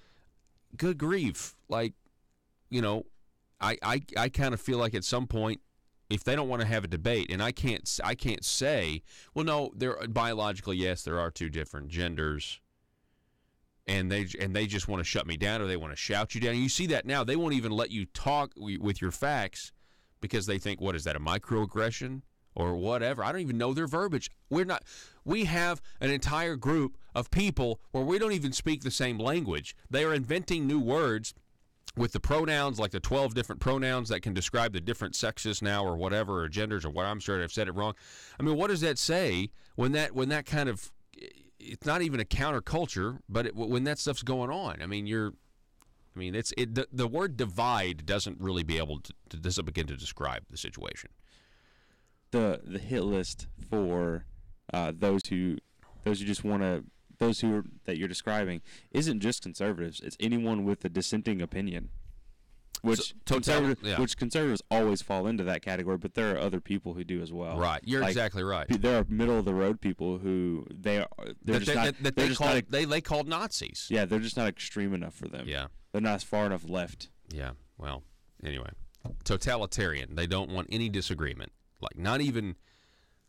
good grief, like, you know, I kind of feel like at some point, if they don't want to have a debate, and I can't say, well, no, biologically, yes, there are two different genders, and they just want to shut me down, or they want to shout you down. And you see that now. They won't even let you talk with your facts because they think, what is that, a microaggression or whatever? I don't even know their verbiage. We have an entire group of people where we don't even speak the same language. They are inventing new words with the pronouns, like the 12 different pronouns that can describe the different sexes now or whatever, or genders or what. I'm sure I've said it wrong. I mean, what does that say when that kind of, it's not even a counterculture, but when that stuff's going on? I mean, the word divide doesn't really be able to begin to describe the situation. The hit list for those who just want to, that you're describing isn't just conservatives. It's anyone with a dissenting opinion, which conservatives always fall into that category. But there are other people who do as well. Right, you're exactly right. There are middle of the road people who they called Nazis. Yeah, they're just not extreme enough for them. Yeah, they're not as far enough left. Yeah. Well, anyway, totalitarian. They don't want any disagreement. Not even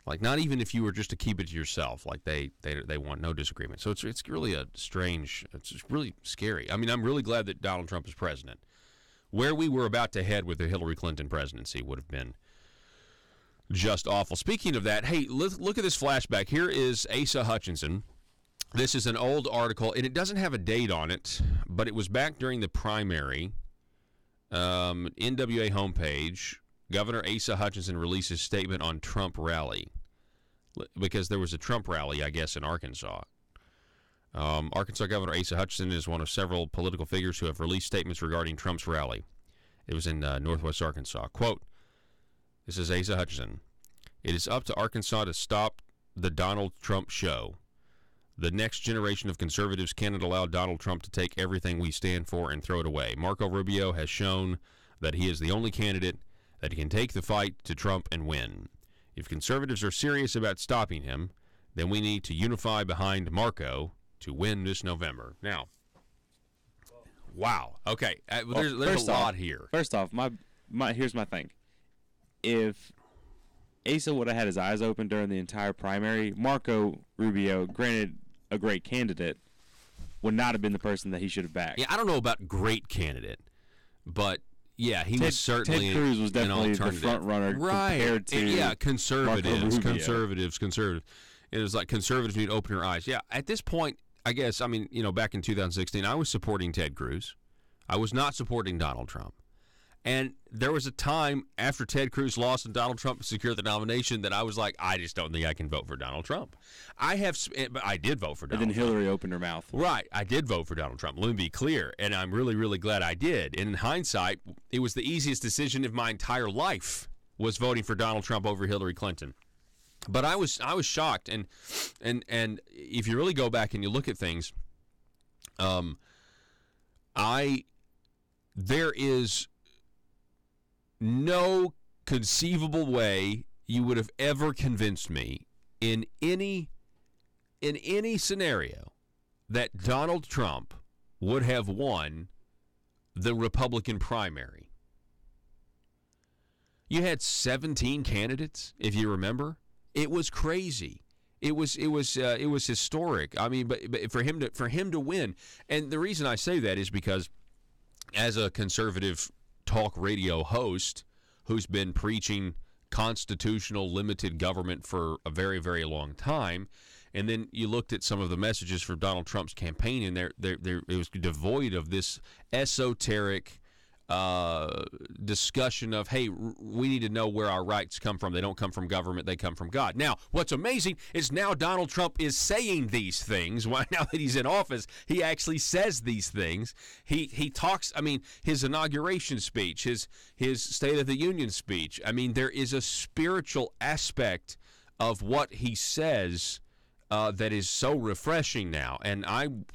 if you were just to keep it to yourself, they want no disagreement. So it's really it's really scary. I mean, I'm really glad that Donald Trump is president. Where we were about to head with the Hillary Clinton presidency would have been just awful. Speaking of that, hey, look at this flashback. Here is Asa Hutchinson. This is an old article, and it doesn't have a date on it, but it was back during the primary. NWA homepage. Governor Asa Hutchinson releases statement on Trump rally, because there was a Trump rally, I guess, in Arkansas. Arkansas Governor Asa Hutchinson is one of several political figures who have released statements regarding Trump's rally. It was in northwest Arkansas. Quote, this is Asa Hutchinson. It is up to Arkansas to stop the Donald Trump show. The next generation of conservatives cannot allow Donald Trump to take everything we stand for and throw it away. Marco Rubio has shown that he is the only candidate that he can take the fight to Trump and win. If conservatives are serious about stopping him, then we need to unify behind Marco to win this November. Now, wow. Okay, there's a lot here. First off, here's my thing. If Asa would have had his eyes open during the entire primary, Marco Rubio, granted a great candidate, would not have been the person that he should have backed. Yeah, I don't know about great candidate, but yeah, was certainly Ted Cruz was definitely the front runner compared to conservatives. It was like conservatives need to open their eyes. Yeah, at this point, I guess, I mean, back in 2016, I was supporting Ted Cruz. I was not supporting Donald Trump. And there was a time after Ted Cruz lost and Donald Trump secured the nomination that I was like, I just don't think I can vote for Donald Trump. But I did vote for Donald Trump. And then Hillary opened her mouth. Right. I did vote for Donald Trump. Let me be clear. And I'm really, really glad I did. And in hindsight, it was the easiest decision of my entire life was voting for Donald Trump over Hillary Clinton. But I was shocked. And if you really go back and you look at things, there is no conceivable way you would have ever convinced me in any scenario that Donald Trump would have won the Republican primary. You had 17 candidates, if you remember. It was crazy. It was historic. I mean, but for him to win, and the reason I say that is because as a conservative talk radio host who's been preaching constitutional limited government for a very, very long time, and then you looked at some of the messages for Donald Trump's campaign, and it was devoid of this esoteric discussion of, hey, we need to know where our rights come from. They don't come from government, they come from God. Now, what's amazing is now Donald Trump is saying these things. Now that he's in office, he actually says these things. He talks, I mean, his inauguration speech, his State of the Union speech. I mean, there is a spiritual aspect of what he says that is so refreshing now. And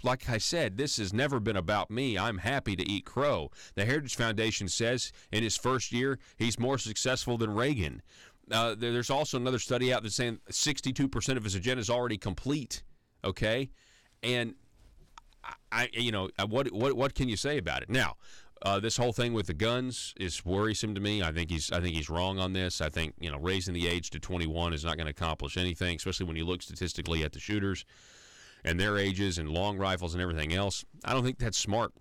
like I said, this has never been about me. I'm happy to eat crow. The Heritage Foundation says in his first year, he's more successful than Reagan. There's also another study out that's saying 62% of his agenda is already complete. okay? And what can you say about it? Now, this whole thing with the guns is worrisome to me. I think he's wrong on this. I think raising the age to 21 is not going to accomplish anything, especially when you look statistically at the shooters and their ages and long rifles and everything else. I don't think that's smart.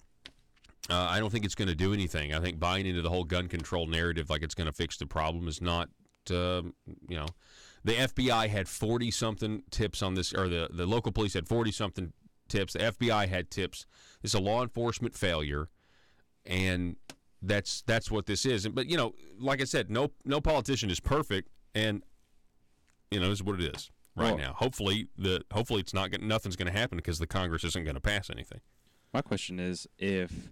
I don't think it's going to do anything. I think buying into the whole gun control narrative like it's going to fix the problem is not, the FBI had 40-something tips on this, or the local police had 40-something tips. The FBI had tips. It's a law enforcement failure, and that's what this is. But, like I said, no politician is perfect, and, this is what it is right now. Hopefully it's nothing's going to happen because the Congress isn't going to pass anything. My question is, if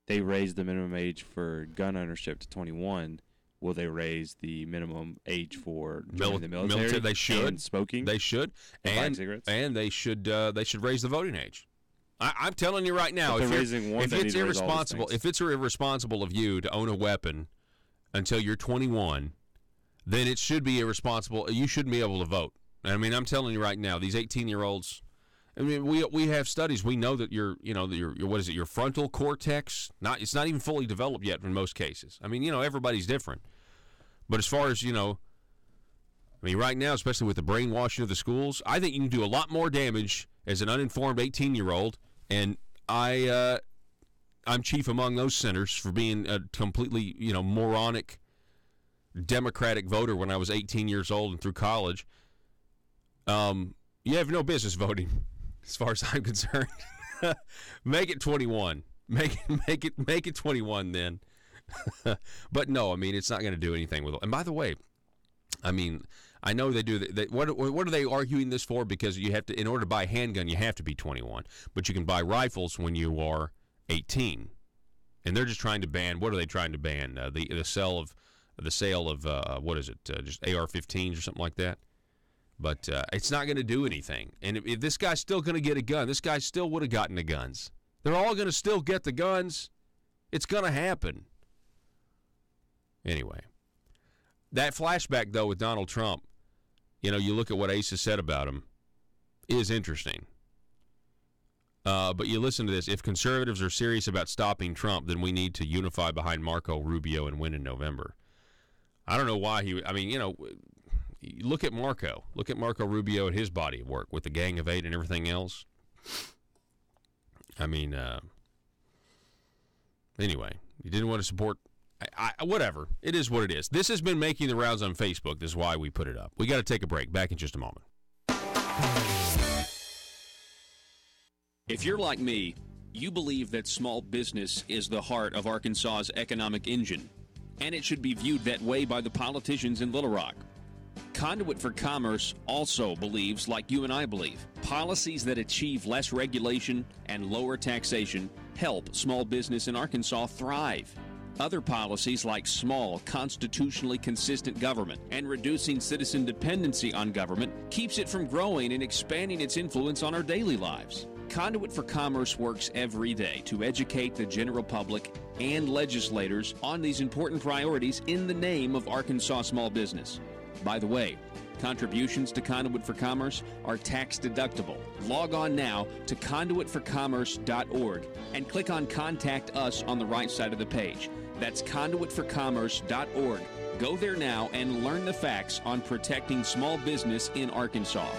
they raise the minimum age for gun ownership to 21, will they raise the minimum age for joining the military? They should. And smoking? They should. And cigarettes? And they should raise the voting age. I'm telling you right now, if it's irresponsible of you to own a weapon until you're 21, then it should be irresponsible. You shouldn't be able to vote. I mean, I'm telling you right now, these 18-year-olds. I mean, we have studies. We know that your frontal cortex, it's not even fully developed yet in most cases. I mean, everybody's different. But as far as, right now, especially with the brainwashing of the schools, I think you can do a lot more damage as an uninformed 18-year-old. And I'm chief among those sinners for being a completely, moronic Democratic voter when I was 18 years old and through college. You have no business voting. As far as I'm concerned, make it 21. Make it 21 then. But no, I mean, it's not going to do anything with it. And by the way, I mean, I know they do. What are they arguing this for? Because you have to, in order to buy a handgun, you have to be 21. But you can buy rifles when you are 18. And they're just trying to ban. What are they trying to ban? The sale of what is it? Just AR-15s or something like that. But it's not going to do anything. And if this guy's still going to get a gun, this guy still would have gotten the guns. They're all going to still get the guns. It's going to happen. Anyway, that flashback, though, with Donald Trump, you look at what Ace has said about him, is interesting. But you listen to this. If conservatives are serious about stopping Trump, then we need to unify behind Marco Rubio and win in November. I don't know why look at Marco. Look at Marco Rubio and his body of work with the Gang of Eight and everything else. I mean, anyway, you didn't want to support. Whatever. It is what it is. This has been making the rounds on Facebook. This is why we put it up. We got to take a break. Back in just a moment. If you're like me, you believe that small business is the heart of Arkansas's economic engine, and it should be viewed that way by the politicians in Little Rock. Conduit for Commerce also believes, like you and I believe, policies that achieve less regulation and lower taxation help small business in Arkansas thrive. Other policies like small, constitutionally consistent government and reducing citizen dependency on government keeps it from growing and expanding its influence on our daily lives. Conduit for Commerce works every day to educate the general public and legislators on these important priorities in the name of Arkansas small business. By the way, contributions to Conduit for Commerce are tax deductible. Log on now to conduitforcommerce.org and click on Contact Us on the right side of the page. That's conduitforcommerce.org. Go there now and learn the facts on protecting small business in Arkansas.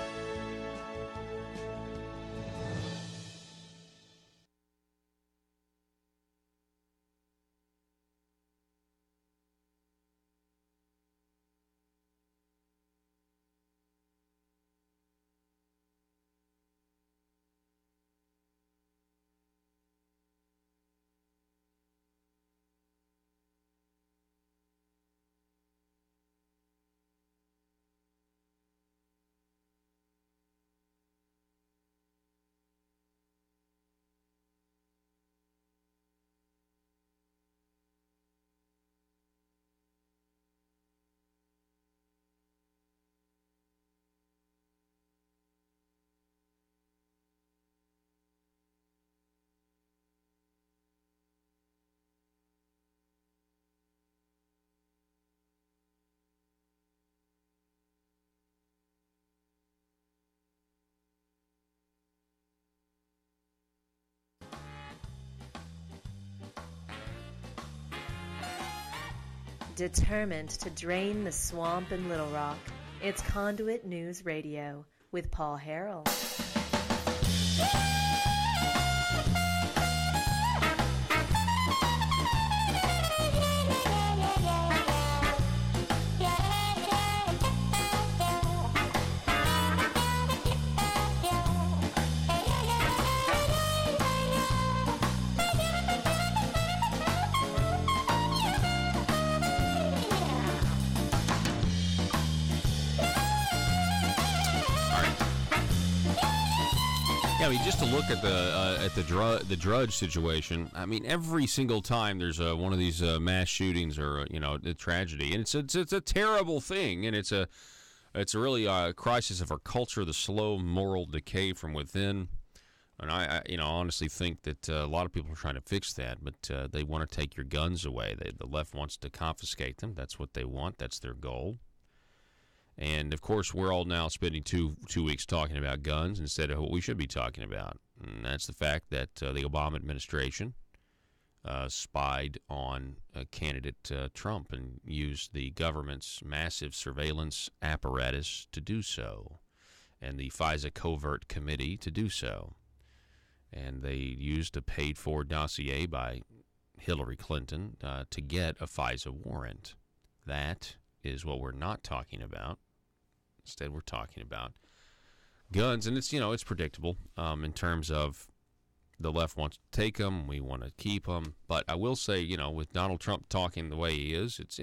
Determined to drain the swamp in Little Rock, it's Conduit News Radio with Paul Harrell. Yeah, I mean, just to look at the Drudge situation. I mean, every single time there's one of these mass shootings or a tragedy, and it's a terrible thing, and it's really a crisis of our culture, the slow moral decay from within. And I honestly think that a lot of people are trying to fix that, but they want to take your guns away. The left wants to confiscate them. That's what they want. That's their goal. And, of course, we're all now spending two weeks talking about guns instead of what we should be talking about. And that's the fact that the Obama administration spied on candidate Trump and used the government's massive surveillance apparatus to do so, and the FISA covert committee to do so. And they used a paid-for dossier by Hillary Clinton to get a FISA warrant. That is what we're not talking about. Instead, we're talking about guns, and it's predictable in terms of the left wants to take them, we want to keep them. But I will say, with Donald Trump talking the way he is, it's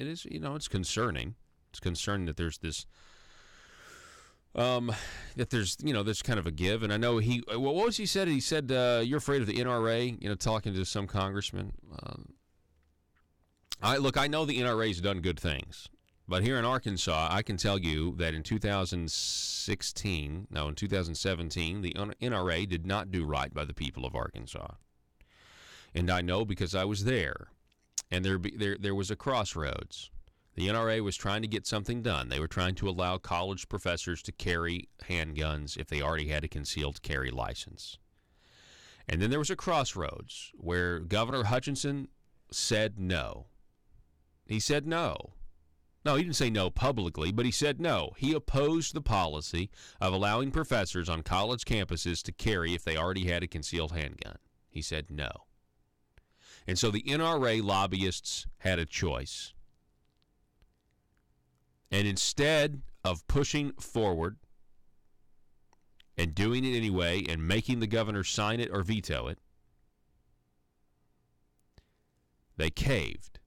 concerning. It's concerning that there's this there's kind of a give. And I know what was he said? He said you're afraid of the NRA. Talking to some congressman. I know the NRA's done good things. But here in Arkansas, I can tell you that in 2017, the NRA did not do right by the people of Arkansas. And I know because I was there. And there was a crossroads. The NRA was trying to get something done. They were trying to allow college professors to carry handguns if they already had a concealed carry license. And then there was a crossroads where Governor Hutchinson said no. He said no. No, he didn't say no publicly, but he said no. He opposed the policy of allowing professors on college campuses to carry if they already had a concealed handgun. He said no. And so the NRA lobbyists had a choice. And instead of pushing forward and doing it anyway and making the governor sign it or veto it, they caved.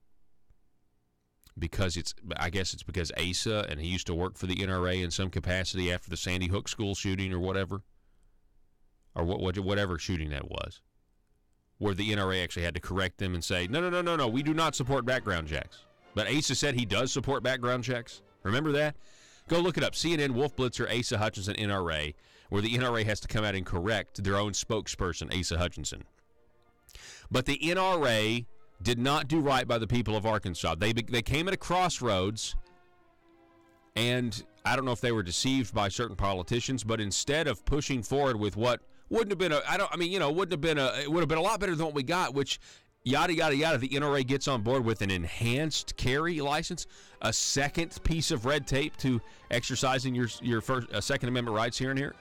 Because I guess it's because Asa, and he used to work for the NRA in some capacity after the Sandy Hook school shooting or whatever, or whatever shooting that was, where the NRA actually had to correct them and say, no, we do not support background checks. But Asa said he does support background checks. Remember that? Go look it up. CNN, Wolf Blitzer, Asa Hutchinson, NRA, where the NRA has to come out and correct their own spokesperson, Asa Hutchinson. But the NRA did not do right by the people of Arkansas. They came at a crossroads, and I don't know if they were deceived by certain politicians, but instead of pushing forward with what it would have been a lot better than what we got, which yada yada yada. The NRA gets on board with an enhanced carry license, a second piece of red tape to exercising your first Second Amendment rights here in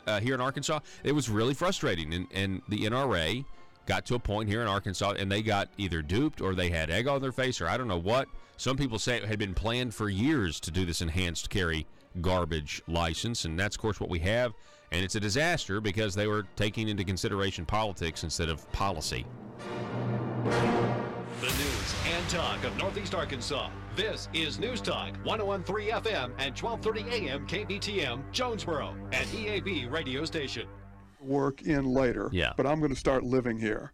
Arkansas. It was really frustrating, and the NRA got to a point here in Arkansas, and they got either duped or they had egg on their face, or I don't know what. Some people say it had been planned for years to do this enhanced carry garbage license, and that's, of course, what we have. And it's a disaster because they were taking into consideration politics instead of policy. The news and talk of Northeast Arkansas. This is News Talk 101.3 FM and 12:30 AM KBTM, Jonesboro, an EAB radio station. Work in later, yeah. But I'm going to start living here.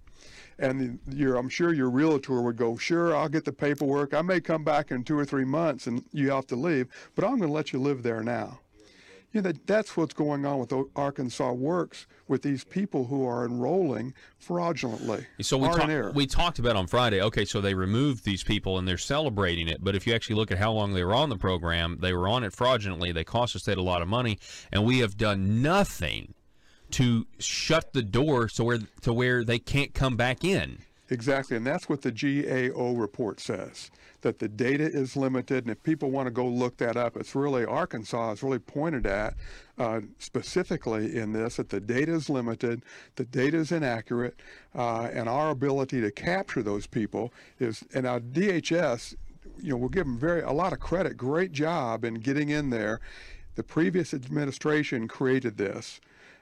And I'm sure your realtor would go, sure, I'll get the paperwork. I may come back in 2 or 3 months and you have to leave, but I'm going to let you live there now. That's what's going on with Arkansas Works with these people who are enrolling fraudulently. So we talked about on Friday, okay, so they removed these people and they're celebrating it, but if you actually look at how long they were on the program, they were on it fraudulently, they cost the state a lot of money, and we have done nothing to shut the door to where they can't come back in. Exactly, and that's what the GAO report says, that the data is limited, and if people want to go look that up, it's really, Arkansas is really pointed at specifically in this, that the data is limited, the data is inaccurate, and our ability to capture those people is, and our DHS, we'll give them a lot of credit, great job in getting in there. The previous administration created this.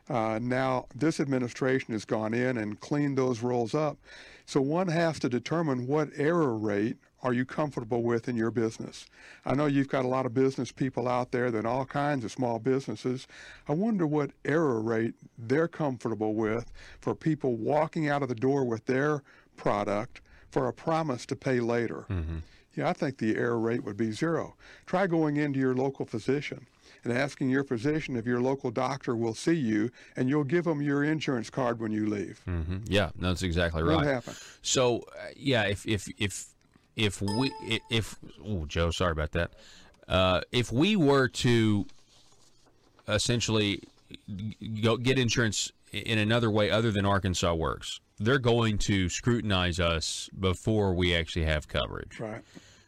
Now this administration has gone in and cleaned those roles up. So one has to determine what error rate are you comfortable with in your business. I know you've got a lot of business people out there that all kinds of small businesses. I wonder what error rate they're comfortable with for people walking out of the door with their product for a promise to pay later. Mm-hmm. Yeah, I think the error rate would be 0. Try going into your local physician and asking your physician if your local doctor will see you, and you'll give them your insurance card when you leave. Mm-hmm. Yeah, that's exactly right. What happened? So, Joe, sorry about that. If we were to essentially go get insurance in another way other than Arkansas works, they're going to scrutinize us before we actually have coverage. Right.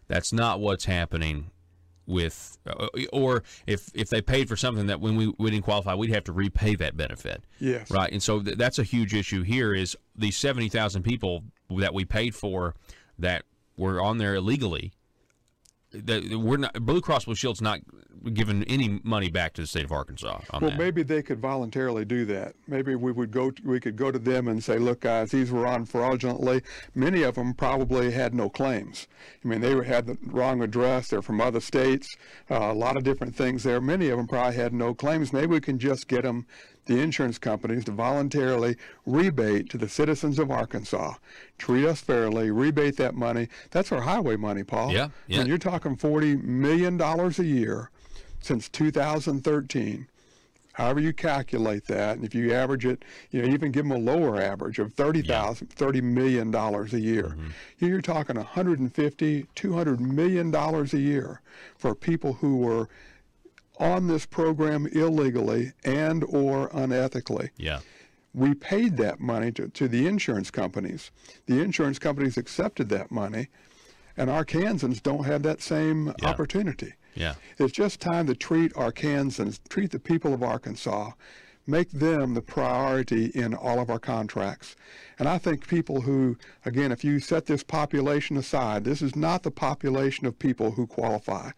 That's not what's happening with, or if they paid for something that when we didn't qualify, we'd have to repay that benefit. Yes. Right. And so that's a huge issue here is these 70,000 people that we paid for that were on there illegally. We're not, Blue Cross Blue Shield's not giving any money back to the state of Arkansas on that. Maybe they could voluntarily do that. Maybe we could go to them and say, look, guys, these were on fraudulently. Many of them probably had no claims. I mean, they had the wrong address. They're from other states. A lot of different things there. Many of them probably had no claims. Maybe we can just get them, the insurance companies, to voluntarily rebate to the citizens of Arkansas. Treat us fairly, rebate that money. That's our highway money, Paul. Yeah. I mean, you're talking $40 million a year since 2013. However you calculate that, and if you average it, even give them a lower average of $30 million a year. Mm-hmm. You're talking $150, $200 million a year for people who were on this program illegally and or unethically. Yeah. We paid that money to the insurance companies. The insurance companies accepted that money, and Arkansans don't have that same opportunity. Yeah. It's just time to treat Arkansans, treat the people of Arkansas, make them the priority in all of our contracts. And I think people who, again, if you set this population aside, this is not the population of people who qualify.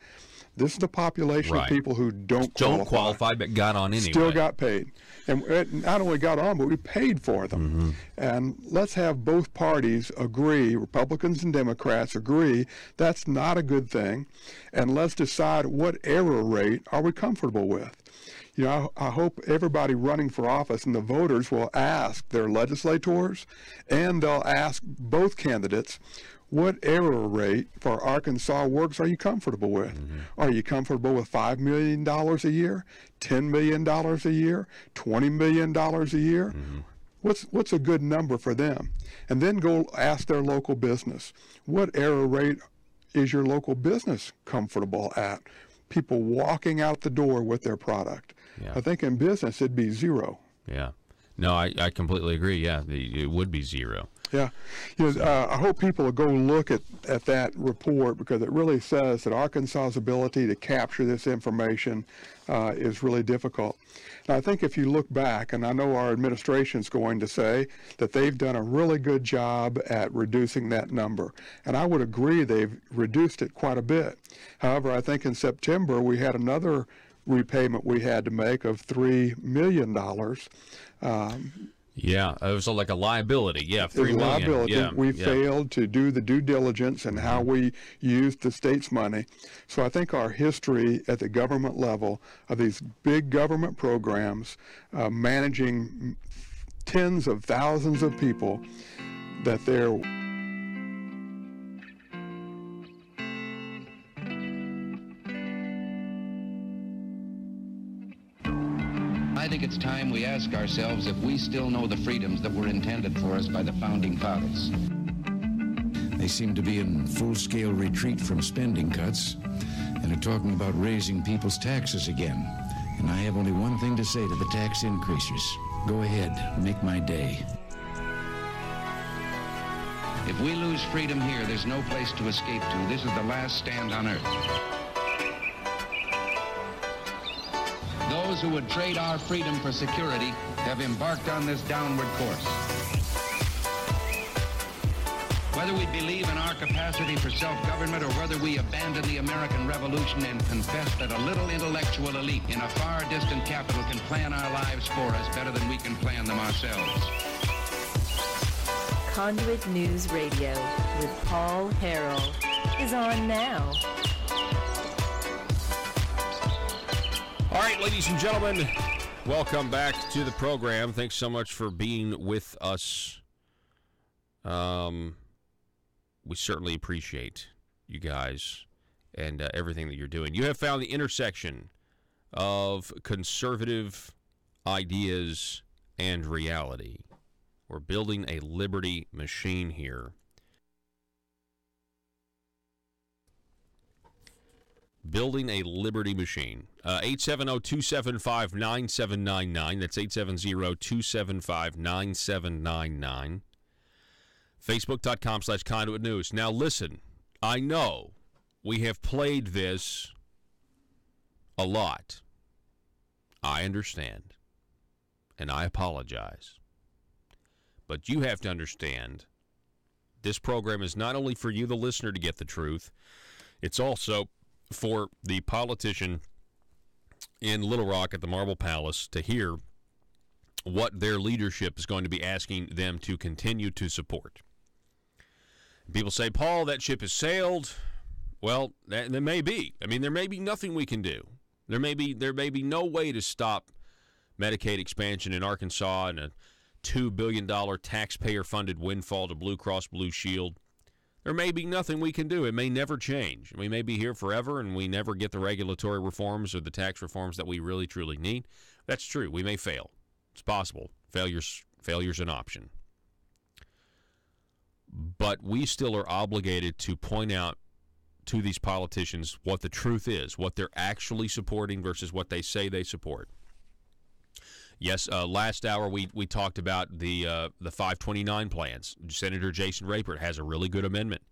This is the population of people who don't qualify, but got on anyway. Still got paid. And not only got on, but we paid for them. Mm-hmm. And let's have both parties agree, Republicans and Democrats agree, that's not a good thing. And let's decide what error rate are we comfortable with. I hope everybody running for office and the voters will ask their legislators, and they'll ask both candidates, what error rate for Arkansas works are you comfortable with? Mm-hmm. Are you comfortable with $5 million a year, $10 million a year, $20 million a year? Mm-hmm. What's a good number for them? And then go ask their local business, what error rate is your local business comfortable at? People walking out the door with their product. Yeah. I think in business it'd be 0. Yeah. No, I completely agree. Yeah, it would be 0. Yeah. I hope people will go look at that report, because it really says that Arkansas's ability to capture this information is really difficult. And I think if you look back, and I know our administration's going to say that they've done a really good job at reducing that number. And I would agree they've reduced it quite a bit. However, I think in September we had another repayment we had to make of $3 million. Yeah, it was like a liability. Yeah, $3 million. Liability. Yeah, we failed to do the due diligence in how we used the state's money. So I think our history at the government level of these big government programs, managing tens of thousands of people, that they're I think it's time we ask ourselves if we still know the freedoms that were intended for us by the Founding Fathers. They seem to be in full-scale retreat from spending cuts and are talking about raising people's taxes again. And I have only one thing to say to the tax increasers. Go ahead, make my day. If we lose freedom here, there's no place to escape to. This is the last stand on earth. Those who would trade our freedom for security have embarked on this downward course. Whether we believe in our capacity for self-government or whether we abandon the American Revolution and confess that a little intellectual elite in a far distant capital can plan our lives for us better than we can plan them ourselves. Conduit News Radio with Paul Harrell is on now. All right, ladies and gentlemen, welcome back to the program. Thanks so much for being with us. We certainly appreciate you guys and everything that you're doing. You have found the intersection of conservative ideas and reality. We're building a liberty machine here. Building a liberty machine. 870-275-9799. That's 870-275-9799. Facebook.com/Conduit News. Now listen, I know we have played this a lot. I understand. And I apologize. But you have to understand, this program is not only for you, the listener, to get the truth, it's also for the politician in Little Rock at the Marble Palace to hear what their leadership is going to be asking them to continue to support. People say, Paul, that ship has sailed. Well, there may be. I mean, there may be nothing we can do. There may be no way to stop Medicaid expansion in Arkansas and a $2 billion taxpayer-funded windfall to Blue Cross Blue Shield. There may be nothing we can do. It may never change. We may be here forever and we never get the regulatory reforms or the tax reforms that we really, truly need. That's true. We may fail. It's possible. Failure's an option. But we still are obligated to point out to these politicians what the truth is, what they're actually supporting versus what they say they support. Yes, last hour we talked about the 529 plans. Senator Jason Rapert has a really good amendment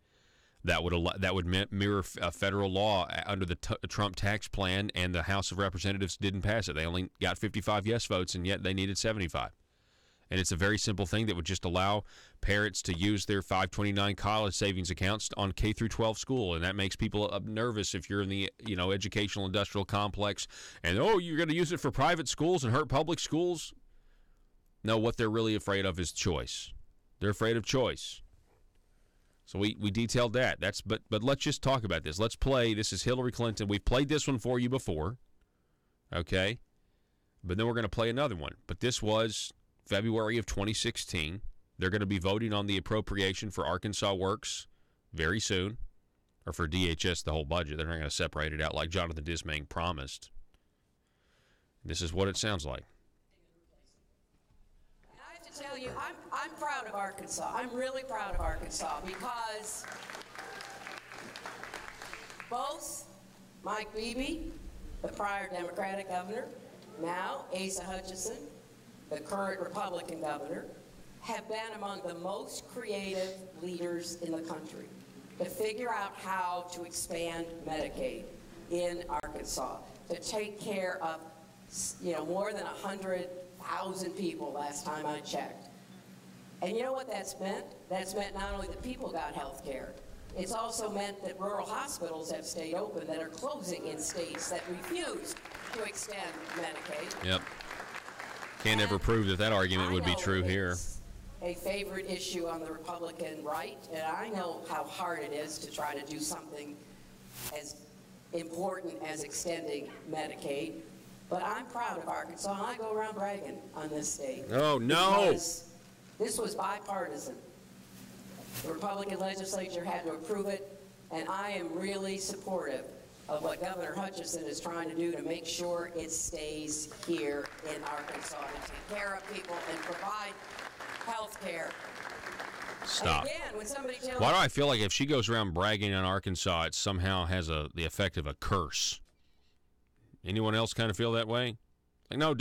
that would mirror federal law under the Trump tax plan, and the House of Representatives didn't pass it. They only got 55 yes votes, and yet they needed 75. And it's a very simple thing that would just allow parents to use their 529 college savings accounts on K through 12 school, and that makes people nervous if you're in the educational industrial complex. And you're going to use it for private schools and hurt public schools? No, what they're really afraid of is choice. They're afraid of choice. So we detailed that. But let's just talk about this. Let's play. This is Hillary Clinton. We've played this one for you before, okay? But then we're going to play another one. But this was February of 2016. They're going to be voting on the appropriation for Arkansas Works very soon, or for DHS, the whole budget. They're not going to separate it out like Jonathan Dismang promised. This is what it sounds like. I have to tell you, I'm proud of Arkansas. I'm really proud of Arkansas because both Mike Beebe, the prior Democratic governor, now Asa Hutchinson, the current Republican governor, have been among the most creative leaders in the country to figure out how to expand Medicaid in Arkansas, to take care of more than 100,000 people last time I checked. And you know what that's meant? That's meant not only that people got health care, it's also meant that rural hospitals have stayed open that are closing in states that refused to extend Medicaid. Yep. Can't ever prove that argument would be true here. A favorite issue on the Republican right, and I know how hard it is to try to do something as important as extending Medicaid, but I'm proud of Arkansas, and I go around bragging on this state. Oh, no! Because this was bipartisan. The Republican legislature had to approve it, and I am really supportive of what Governor Hutchinson is trying to do to make sure it stays here in Arkansas, to take care of people and provide health care. Stop. And again, when somebody tells Why do I feel like if she goes around bragging on Arkansas, it somehow has the effect of a curse? Anyone else kind of feel that way? Like, no,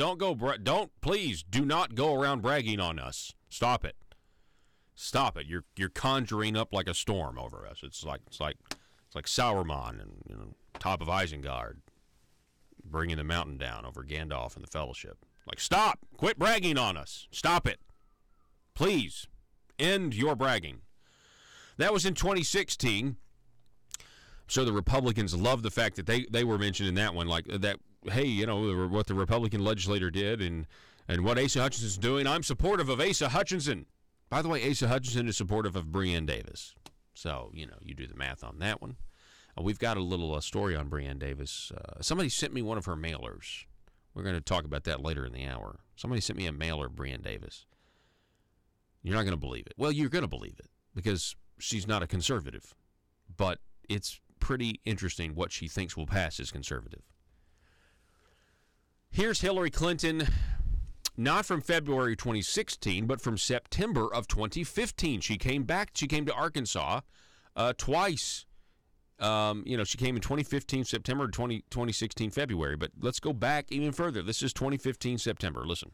please do not go around bragging on us. Stop it. Stop it. You're conjuring up like a storm over us. It's like Sauron and top of Isengard bringing the mountain down over Gandalf and the Fellowship. Like, stop. Quit bragging on us. Stop it. Please. End your bragging. That was in 2016. So the Republicans love the fact that they were mentioned in that one, like that, hey, what the Republican legislator did and what Asa Hutchinson's doing. I'm supportive of Asa Hutchinson. By the way, Asa Hutchinson is supportive of Breanne Davis. So, you do the math on that one. We've got a little story on Breanne Davis. Somebody sent me one of her mailers. We're going to talk about that later in the hour. Somebody sent me a mailer of Breanne Davis. You're not going to believe it. Well, you're going to believe it because she's not a conservative. But it's pretty interesting what she thinks will pass as conservative. Here's Hillary Clinton, not from February 2016, but from September of 2015. She came to Arkansas twice. She came in 2015 September, 2016 February. But let's go back even further. This is 2015 September. Listen.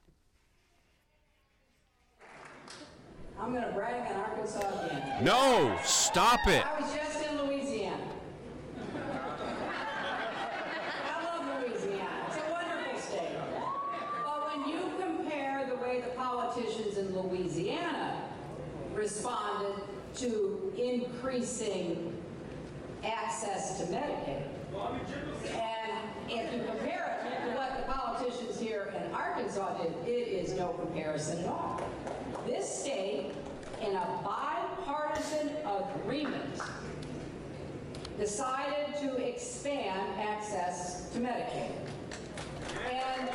I'm going to brag on Arkansas again. No, stop it. I was just in Louisiana. I love Louisiana. It's a wonderful state. But when you compare the way the politicians in Louisiana responded to increasing access to Medicaid, and if you compare it to what the politicians here in Arkansas did, it is no comparison at all. This state, in a bipartisan agreement, decided to expand access to Medicaid. And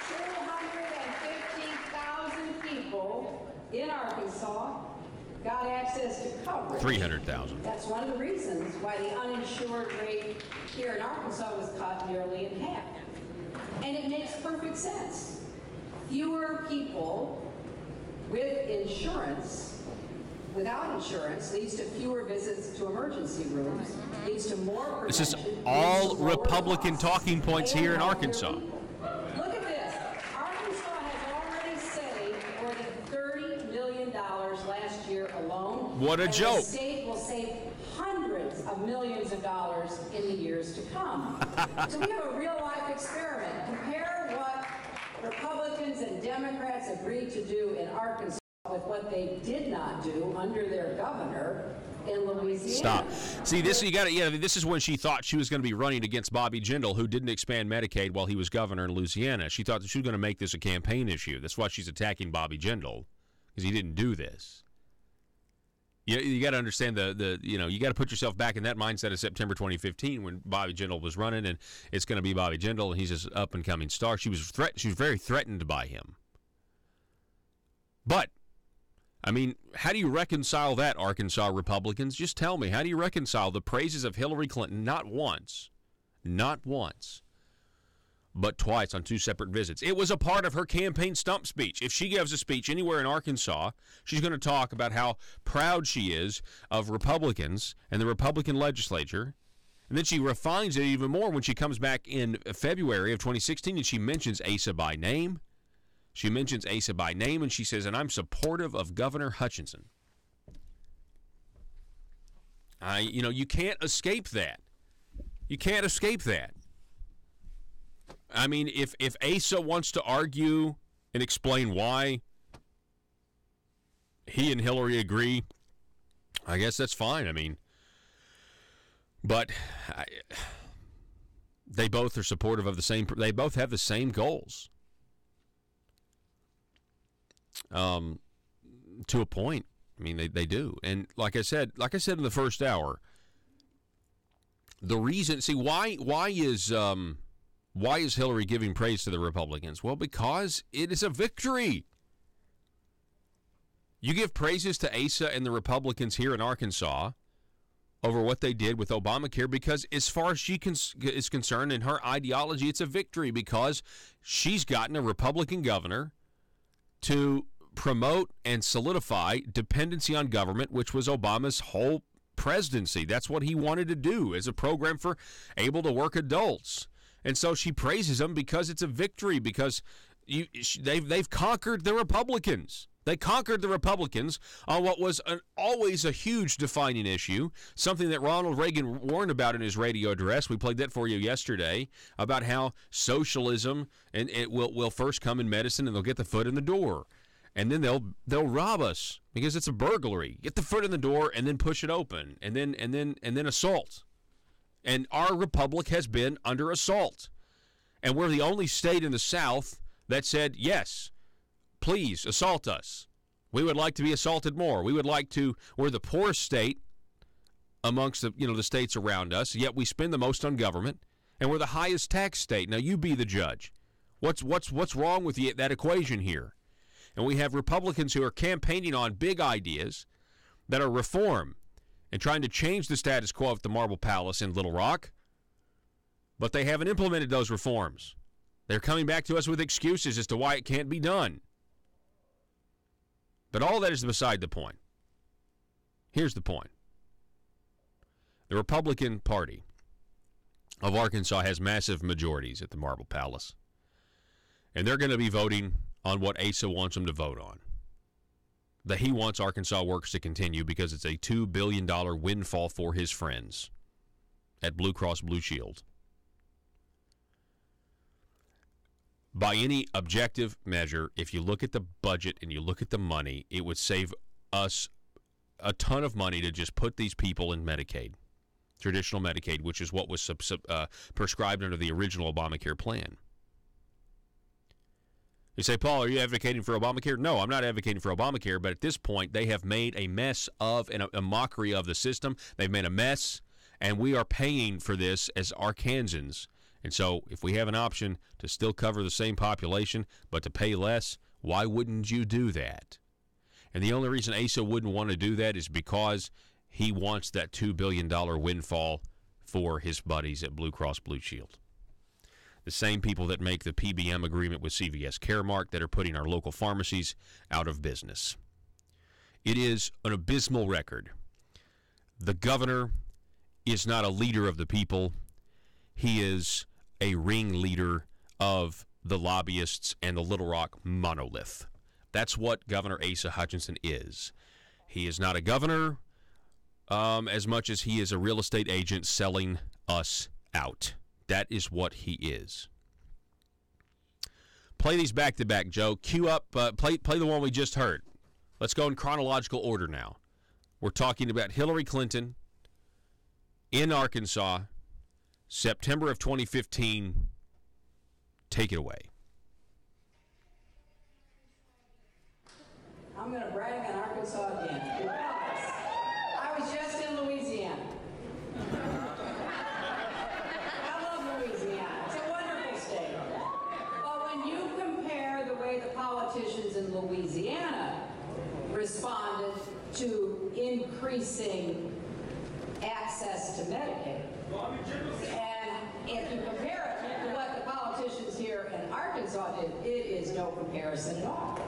250,000 people in Arkansas got access to coverage. 300,000. That's one of the reasons why the uninsured rate here in Arkansas was cut nearly in half. And it makes perfect sense. Fewer people with insurance, without insurance, leads to fewer visits to emergency rooms, leads to more prevention. This is all Republican talking points here in Arkansas. Look at this. Arkansas has already saved more than $30 million last year alone. What a joke. The state will save hundreds of millions of dollars in the years to come. So we have a real-life experiment. Compare what Republicans and Democrats agreed to do in Arkansas with what they did not do under their governor in Louisiana. Stop. See, this this is when she thought she was going to be running against Bobby Jindal, who didn't expand Medicaid while he was governor in Louisiana. She thought that she was going to make this a campaign issue. That's why she's attacking Bobby Jindal, because he didn't do this. You got to understand you got to put yourself back in that mindset of September 2015 when Bobby Jindal was running, and it's going to be Bobby Jindal, and he's this up and coming star. She was very threatened by him. But I mean, how do you reconcile that, Arkansas Republicans? Just tell me, how do you reconcile the praises of Hillary Clinton not once, but twice on two separate visits? It was a part of her campaign stump speech. If she gives a speech anywhere in Arkansas, she's going to talk about how proud she is of Republicans and the Republican legislature. And then she refines it even more when she comes back in February of 2016 and she mentions Asa by name. And she says, and I'm supportive of Governor Hutchinson. You can't escape that. I mean, if Asa wants to argue and explain why he and Hillary agree, I guess that's fine. I mean, but they both are supportive of they both have the same goals. To a point. I mean, they do. And like I said in the first hour, the reason, why is Hillary giving praise to the Republicans? Well, because it is a victory. You give praises to Asa and the Republicans here in Arkansas over what they did with Obamacare because as far as she is concerned in her ideology, it's a victory because she's gotten a Republican governor to promote and solidify dependency on government, which was Obama's whole presidency. That's what he wanted to do as a program for able-to-work adults. And so she praises him because it's a victory, because they've conquered the Republicans. They conquered the Republicans on what was always a huge defining issue, something that Ronald Reagan warned about in his radio address. We played that for you yesterday, about how socialism and it will first come in medicine, and they'll get the foot in the door, and then they'll rob us because it's a burglary. Get the foot in the door and then push it open, and then assault. And our republic has been under assault, and we're the only state in the South that said yes. Please assault us. We would like to be assaulted more. We're the poorest state amongst the states around us, yet we spend the most on government, and we're the highest tax state. Now you be the judge. What's wrong with that equation here? And we have Republicans who are campaigning on big ideas that are reform and trying to change the status quo at the Marble Palace in Little Rock, but they haven't implemented those reforms. They're coming back to us with excuses as to why it can't be done. But all that is beside the point. Here's the point. The Republican Party of Arkansas has massive majorities at the Marble Palace. And they're going to be voting on what Asa wants them to vote on. That he wants Arkansas Works to continue because it's a $2 billion windfall for his friends at Blue Cross Blue Shield. By any objective measure, if you look at the budget and you look at the money, it would save us a ton of money to just put these people in Medicaid, traditional Medicaid, which is what was prescribed under the original Obamacare plan. You say, Paul, are you advocating for Obamacare? No, I'm not advocating for Obamacare, but at this point, they have made a mess of and a mockery of the system. They've made a mess, and we are paying for this as Arkansans. And so if we have an option to still cover the same population but to pay less, why wouldn't you do that? And the only reason Asa wouldn't want to do that is because he wants that $2 billion windfall for his buddies at Blue Cross Blue Shield. The same people that make the PBM agreement with CVS Caremark that are putting our local pharmacies out of business. It is an abysmal record. The governor is not a leader of the people. He is a ringleader of the lobbyists and the Little Rock monolith. That's what Governor Asa Hutchinson is. He is not a governor as much as he is a real estate agent selling us out. That is what he is. Play these back-to-back, Joe. Cue up, play the one we just heard. Let's go in chronological order now. We're talking about Hillary Clinton in Arkansas, September of 2015. Take it away. I'm going to brag on Arkansas again. I was just in Louisiana. I love Louisiana. It's a wonderful state. But when you compare the way the politicians in Louisiana responded to increasing access to Medicaid, and if you compare it to what the politicians here in Arkansas did, it is no comparison at all.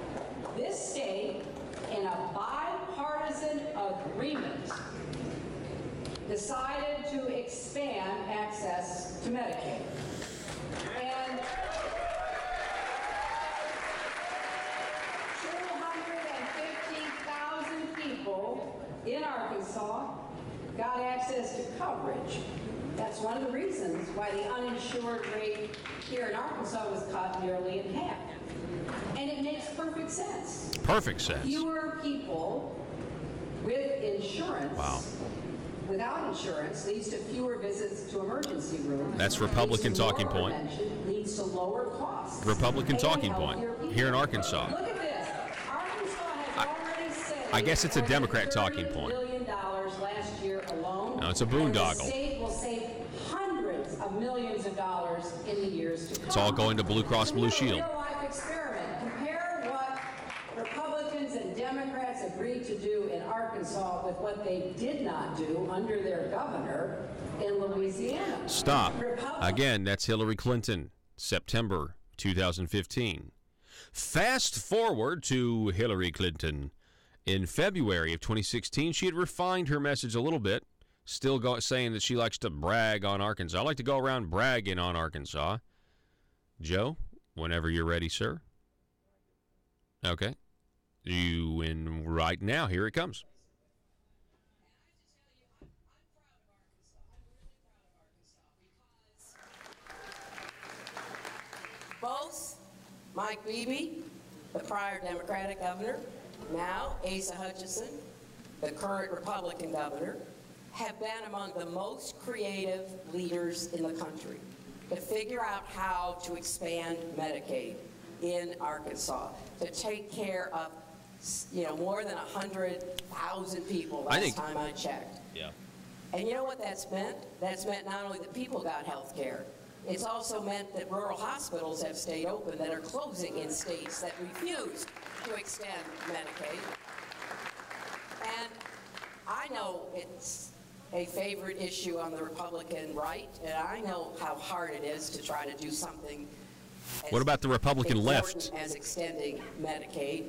This state, in a bipartisan agreement, decided to expand access to Medicaid. And 250,000 people in Arkansas got access to coverage. That's one of the reasons why the uninsured rate here in Arkansas was cut nearly in half. And it makes perfect sense. Perfect sense. Fewer people with insurance. Wow. Without insurance leads to fewer visits to emergency rooms. That's Republican talking point. Leads to lower costs. Republican talking point here in Arkansas. Look at this. Arkansas has already said I guess it's a Democrat talking $30 point. billion last year alone. No, it's a And the boondoggle. state will save hundreds of millions of dollars in the years to come. It's all going to Blue Cross Blue It's a Shield. real-life experiment. Compare what Republicans and Democrats agreed to do in Arkansas with what they did not do under their governor in Louisiana. Stop. Again, that's Hillary Clinton, September 2015. Fast forward to Hillary Clinton. In February of 2016, she had refined her message a little bit, still saying that she likes to brag on Arkansas. I like to go around bragging on Arkansas. Joe, whenever you're ready, sir, Okay. You in right now. Here it comes. Both Mike Beebe, the prior Democratic governor, now Asa Hutchinson, the current Republican governor, have been among the most creative leaders in the country to figure out how to expand Medicaid in Arkansas, to take care of, more than 100,000 people last time I checked. Yeah. And you know what that's meant? That's meant not only that people got health care, it's also meant that rural hospitals have stayed open that are closing in states that refuse to extend Medicaid. And I know it's a favorite issue on the Republican right, and I know how hard it is to try to do something What about the Republican left? as extending Medicaid.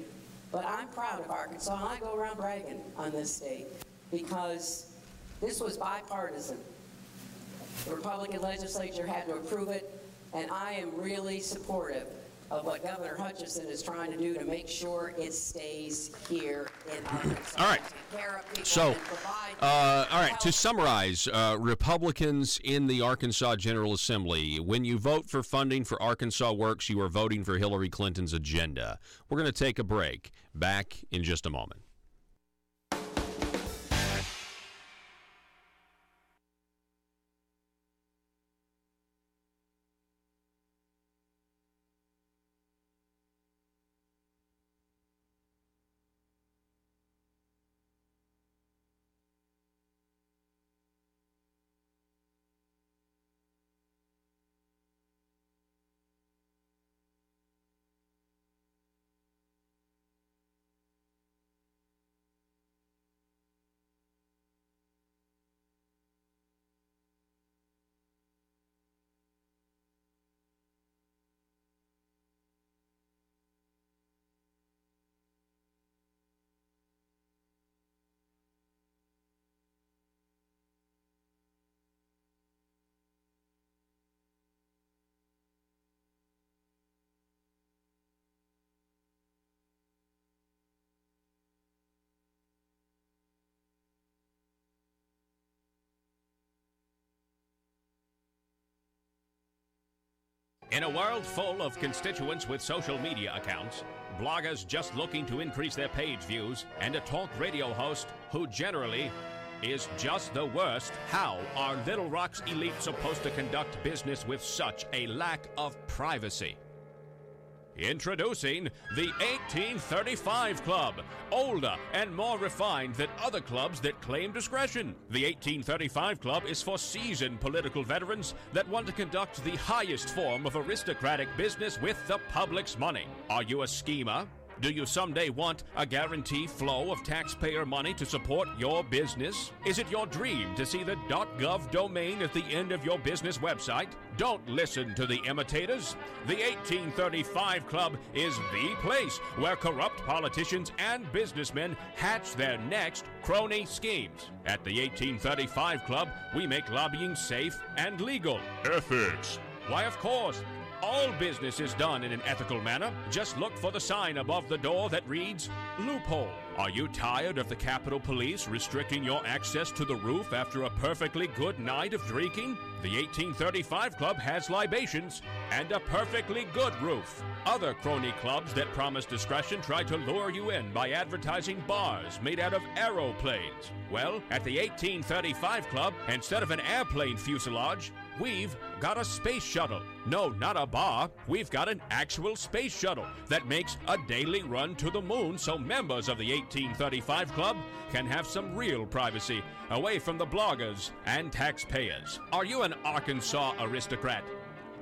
But I'm proud of Arkansas, and I go around bragging on this state because this was bipartisan. The Republican legislature had to approve it, and I am really supportive of what Governor Hutchinson is trying to do to make sure it stays here in Arkansas. All right. Take care of people So, and provide all right, health. to summarize, Republicans in the Arkansas General Assembly, when you vote for funding for Arkansas Works, you are voting for Hillary Clinton's agenda. We're going to take a break. Back in just a moment. In a world full of constituents with social media accounts, bloggers just looking to increase their page views, and a talk radio host who generally is just the worst, how are Little Rock's elite supposed to conduct business with such a lack of privacy? Introducing the 1835 Club, older and more refined than other clubs that claim discretion. The 1835 Club is for seasoned political veterans that want to conduct the highest form of aristocratic business with the public's money. Are you a schemer? Do you someday want a guaranteed flow of taxpayer money to support your business? Is it your dream to see the .gov domain at the end of your business website? Don't listen to the imitators. The 1835 Club is the place where corrupt politicians and businessmen hatch their next crony schemes. At the 1835 Club, we make lobbying safe and legal. Ethics. Why, of course. All business is done in an ethical manner. Just look for the sign above the door that reads, loophole. Are you tired of the Capitol Police restricting your access to the roof after a perfectly good night of drinking? The 1835 Club has libations and a perfectly good roof. Other crony clubs that promise discretion try to lure you in by advertising bars made out of aeroplanes. Well, at the 1835 Club, instead of an airplane fuselage, we've got a space shuttle. No, not a bar. We've got an actual space shuttle that makes a daily run to the moon so members of the 1835 Club can have some real privacy away from the bloggers and taxpayers. Are you an Arkansas aristocrat?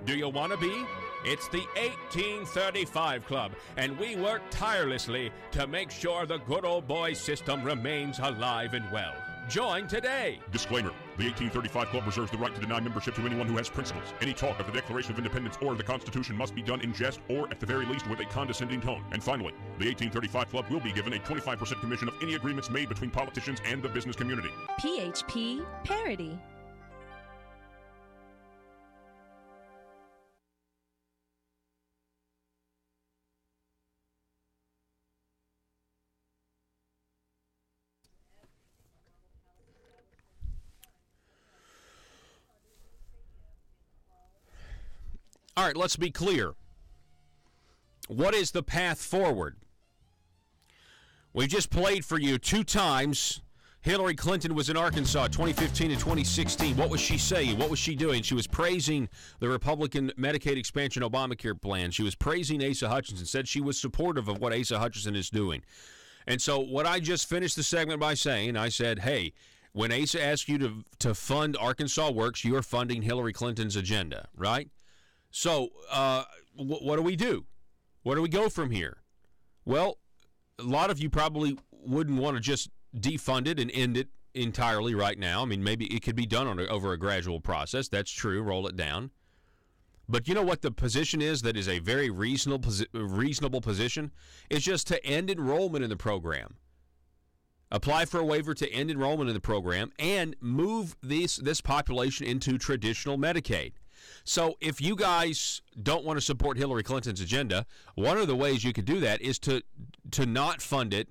Do you want to be? It's the 1835 Club, and we work tirelessly to make sure the good old boy system remains alive and well. Join today. Disclaimer. The 1835 Club reserves the right to deny membership to anyone who has principles. Any talk of the Declaration of Independence or the Constitution must be done in jest or, at the very least, with a condescending tone. And finally, the 1835 Club will be given a 25% commission of any agreements made between politicians and the business community. PHP Parody. All right, let's be clear. What is the path forward? We just played for you 2 times. Hillary Clinton was in Arkansas 2015 and 2016. What was she saying? What was she doing? She was praising the Republican Medicaid expansion Obamacare plan. She was praising Asa Hutchinson, said she was supportive of what Asa Hutchinson is doing. And so what I just finished the segment by saying, I said, hey, when Asa asked you to fund Arkansas Works, you are funding Hillary Clinton's agenda, right? So what do we do? Where do we go from here? Well, a lot of you probably wouldn't want to just defund it and end it entirely right now. I mean, maybe it could be done over a gradual process. That's true. Roll it down. But you know what the position is that is a very reasonable position? It's just to end enrollment in the program. Apply for a waiver to end enrollment in the program and move this population into traditional Medicaid. So if you guys don't want to support Hillary Clinton's agenda, one of the ways you could do that is to not fund it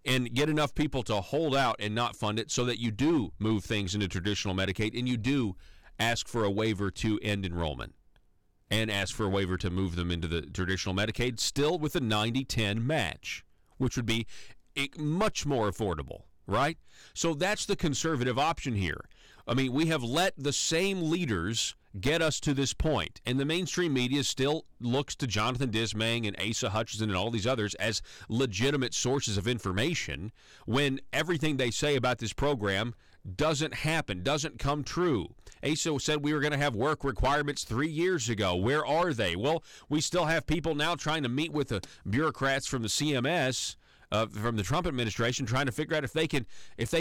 and get enough people to hold out and not fund it so that you do move things into traditional Medicaid and you do ask for a waiver to end enrollment and ask for a waiver to move them into the traditional Medicaid, still with a 90-10 match, which would be much more affordable, right? So that's the conservative option here. I mean, we have let the same leaders get us to this point, and the mainstream media still looks to Jonathan Dismang and Asa Hutchinson and all these others as legitimate sources of information when everything they say about this program doesn't happen, doesn't come true. Asa said we were going to have work requirements 3 years ago. Where are they? Well, we still have people now trying to meet with the bureaucrats from the CMS, from the Trump administration, trying to figure out if they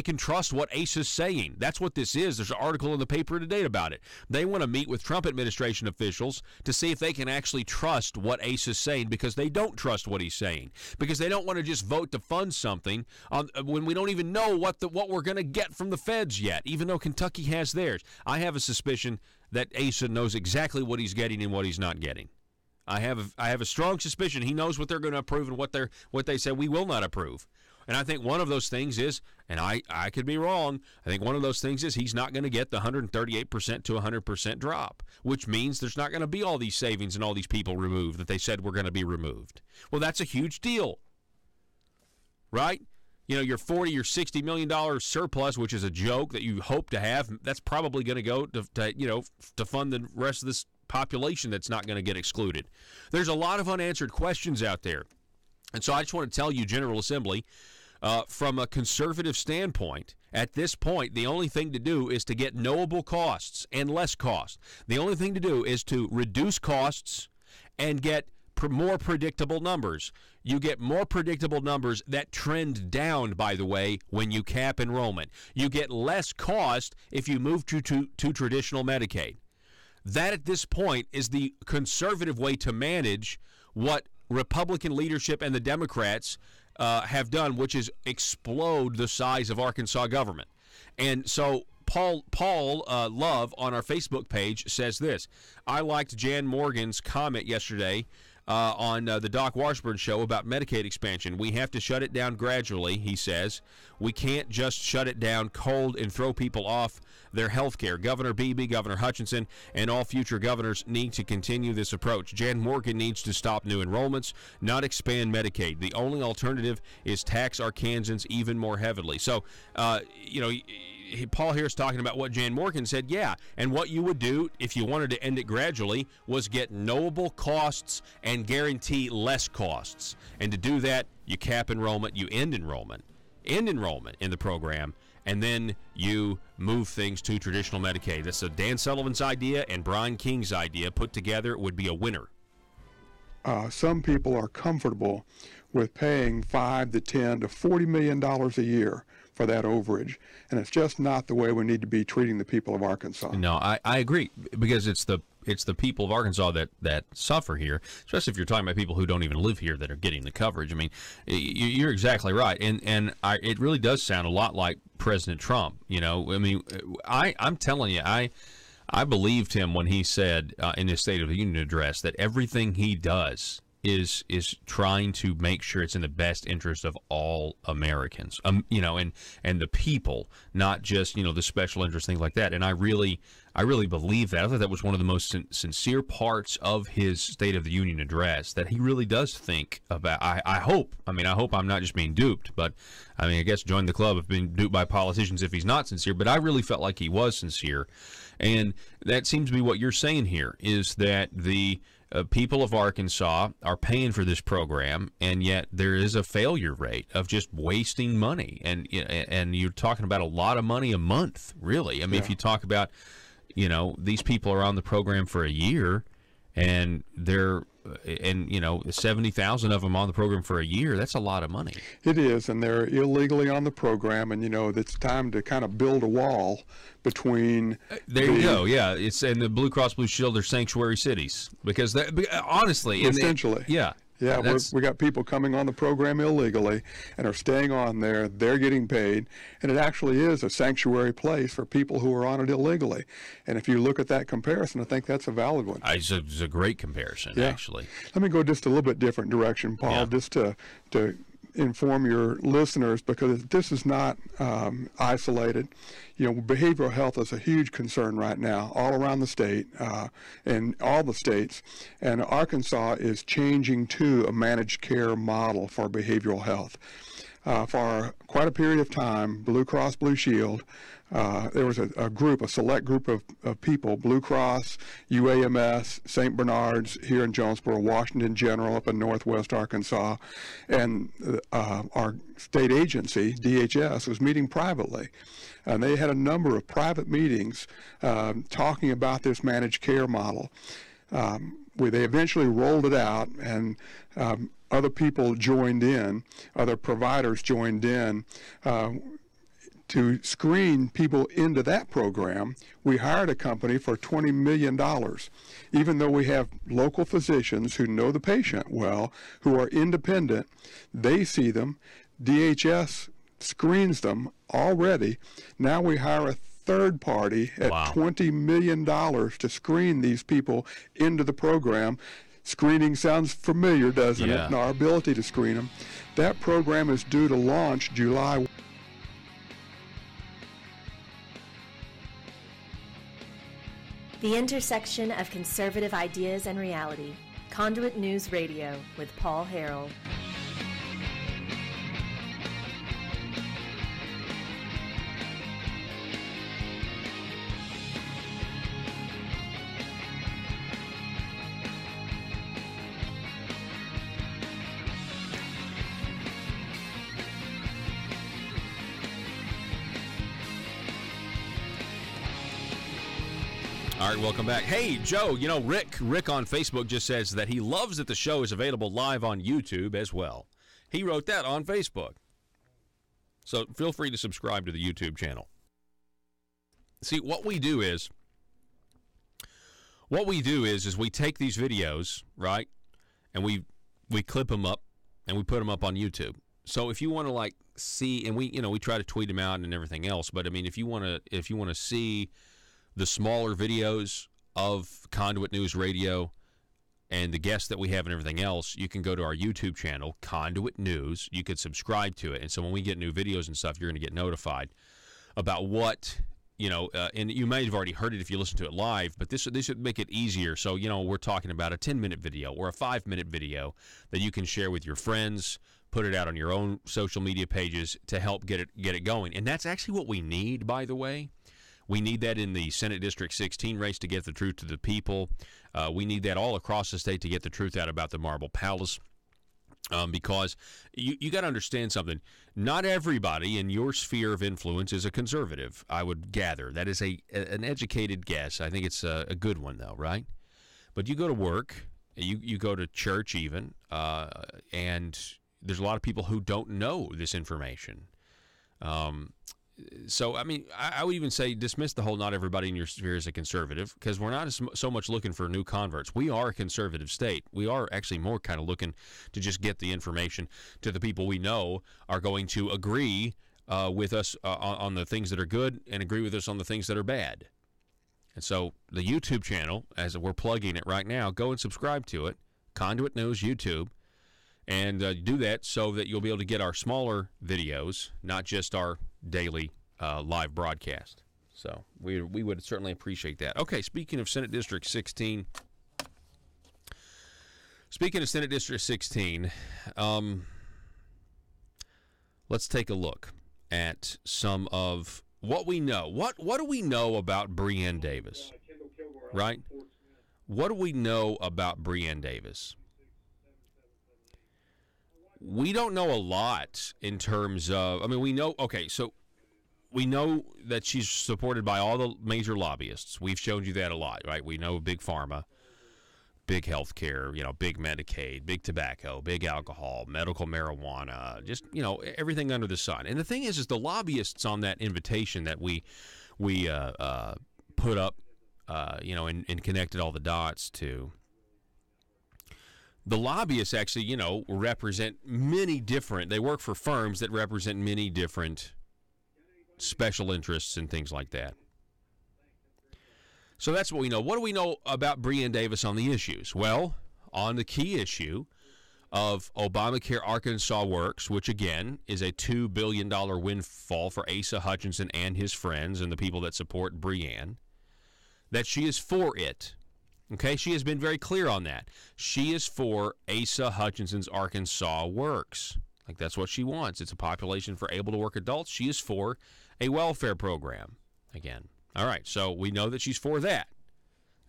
can trust what Asa's saying. That's what this is. There's an article in the paper today about it. They want to meet with Trump administration officials to see if they can actually trust what Asa's saying, because they don't trust what he's saying, because they don't want to just vote to fund something when we don't even know what we're going to get from the feds yet, even though Kentucky has theirs. I have a suspicion that Asa knows exactly what he's getting and what he's not getting. I have a strong suspicion he knows what they're going to approve and what they say we will not approve. And I think one of those things is, and I could be wrong, I think one of those things is he's not going to get the 138% to 100% drop, which means there's not going to be all these savings and all these people removed that they said were going to be removed. Well, that's a huge deal, right? You know, your $40 or $60 million surplus, which is a joke that you hope to have, that's probably going to go to fund the rest of this population that's not going to get excluded. There's a lot of unanswered questions out there. And so I just want to tell you, General Assembly, from a conservative standpoint, at this point, the only thing to do is to get knowable costs and less cost. The only thing to do is to reduce costs and get more predictable numbers. You get more predictable numbers that trend down, by the way, when you cap enrollment. You get less cost if you move to traditional Medicaid. That, at this point, is the conservative way to manage what Republican leadership and the Democrats have done, which is explode the size of Arkansas government. And so Paul Love on our Facebook page says this: I liked Jan Morgan's comment yesterday on the Doc Washburn show about Medicaid expansion. We have to shut it down gradually, he says. We can't just shut it down cold and throw people off their health care. Governor Beebe, Governor Hutchinson, and all future governors need to continue this approach. Jan Morgan needs to stop new enrollments, not expand Medicaid. The only alternative is tax Arkansans even more heavily. So, Paul here is talking about what Jan Morgan said, yeah, and what you would do if you wanted to end it gradually was get knowable costs and guarantee less costs. And to do that, you cap enrollment, you end enrollment in the program, and then you move things to traditional Medicaid. That's Dan Sullivan's idea and Brian King's idea put together. It would be a winner. Some people are comfortable with paying $5 to $10 to $40 million a year for that overage, and it's just not the way we need to be treating the people of Arkansas. No, I agree, because it's the people of Arkansas that suffer here, especially if you're talking about people who don't even live here that are getting the coverage. I mean, you're exactly right, and it really does sound a lot like President Trump. You know, I mean, I'm telling you, I believed him when he said in his State of the Union address that everything he does is trying to make sure it's in the best interest of all Americans, and the people, not just the special interest, things like that. And I really believe that. I thought that was one of the most sincere parts of his State of the Union address, that he really does think about. I hope I'm not just being duped, but I guess join the club of being duped by politicians if he's not sincere. But I really felt like he was sincere, and that seems to be what you're saying here, is that the people of Arkansas are paying for this program, and yet there is a failure rate of just wasting money. And you're talking about a lot of money a month, really. If you talk about, these people are on the program for a year, and 70,000 of them on the program for a year. That's a lot of money. It is, and they're illegally on the program, and it's time to kind of build a wall between. There you go. Yeah, it's and the Blue Cross Blue Shield are sanctuary cities because honestly, essentially, yeah. Yeah, we got people coming on the program illegally and are staying on there. They're getting paid, and it actually is a sanctuary place for people who are on it illegally. And if you look at that comparison, I think that's a valid one. It's a great comparison, actually. Let me go just a little bit different direction, Paul, just to inform your listeners, because this is not isolated. Behavioral health is a huge concern right now all around the state, in all the states, and Arkansas is changing to a managed care model for behavioral health. For quite a period of time, Blue Cross Blue Shield, there was a select group of people, Blue Cross, UAMS, St. Bernard's here in Jonesboro, Washington General up in northwest Arkansas, and our state agency, DHS, was meeting privately. And they had a number of private meetings talking about this managed care model. They eventually rolled it out, and other people joined in, other providers joined in to screen people into that program. We hired a company for $20 million. Even though we have local physicians who know the patient well, who are independent, they see them. DHS screens them already. Now we hire a third party at $20 million to screen these people into the program. Screening sounds familiar, doesn't it? And our ability to screen them. That program is due to launch July. The intersection of conservative ideas and reality. Conduit News Radio with Paul Harrell. All right, welcome back. Hey, Joe, Rick on Facebook just says that he loves that the show is available live on YouTube as well. He wrote that on Facebook. So feel free to subscribe to the YouTube channel. See, what we do is we take these videos, right, and we clip them up and we put them up on YouTube. So if you want to see, and we try to tweet them out and everything else, but if you want to see the smaller videos of Conduit News Radio and the guests that we have and everything else, you can go to our YouTube channel, Conduit News. You could subscribe to it. And so when we get new videos and stuff, you're going to get notified about what, and you might have already heard it if you listen to it live, but this would make it easier. So, we're talking about a 10-minute video or a 5-minute video that you can share with your friends, put it out on your own social media pages to help get it going. And that's actually what we need, by the way. We need that in the Senate District 16 race to get the truth to the people. We need that all across the state to get the truth out about the Marble Palace. Because you got to understand something. Not everybody in your sphere of influence is a conservative, I would gather. That is an educated guess. I think it's a good one, though, right? But you go to work, you go to church even, and there's a lot of people who don't know this information. So, I would even say dismiss the whole not everybody in your sphere is a conservative, because we're not so much looking for new converts. We are a conservative state. We are actually more kind of looking to just get the information to the people we know are going to agree with us on the things that are good and agree with us on the things that are bad. And so the YouTube channel, as we're plugging it right now, go and subscribe to it, Conduit News YouTube, and do that so that you'll be able to get our smaller videos, not just our daily live broadcast. So we would certainly appreciate that. Okay, speaking of Senate District 16, let's take a look at some of what we know. What do we know about Breanne Davis? Right? What do we know about Breanne Davis? We don't know a lot in terms of, we know, okay, so we know that she's supported by all the major lobbyists. We've shown you that a lot, right? We know big pharma, big health care, big Medicaid, big tobacco, big alcohol, medical marijuana, just, everything under the sun. And the thing is the lobbyists on that invitation that we put up, and connected all the dots to, the lobbyists actually, represent many different, they work for firms that represent many different special interests and things like that. So that's what we know. What do we know about Breanne Davis on the issues? Well, on the key issue of Obamacare Arkansas Works, which again is a $2 billion windfall for Asa Hutchinson and his friends and the people that support Breanne, that she is for it. Okay, she has been very clear on that. She is for Asa Hutchinson's Arkansas Works. Like, that's what she wants. It's a population for able-to-work adults. She is for a welfare program, again. All right, so we know that she's for that.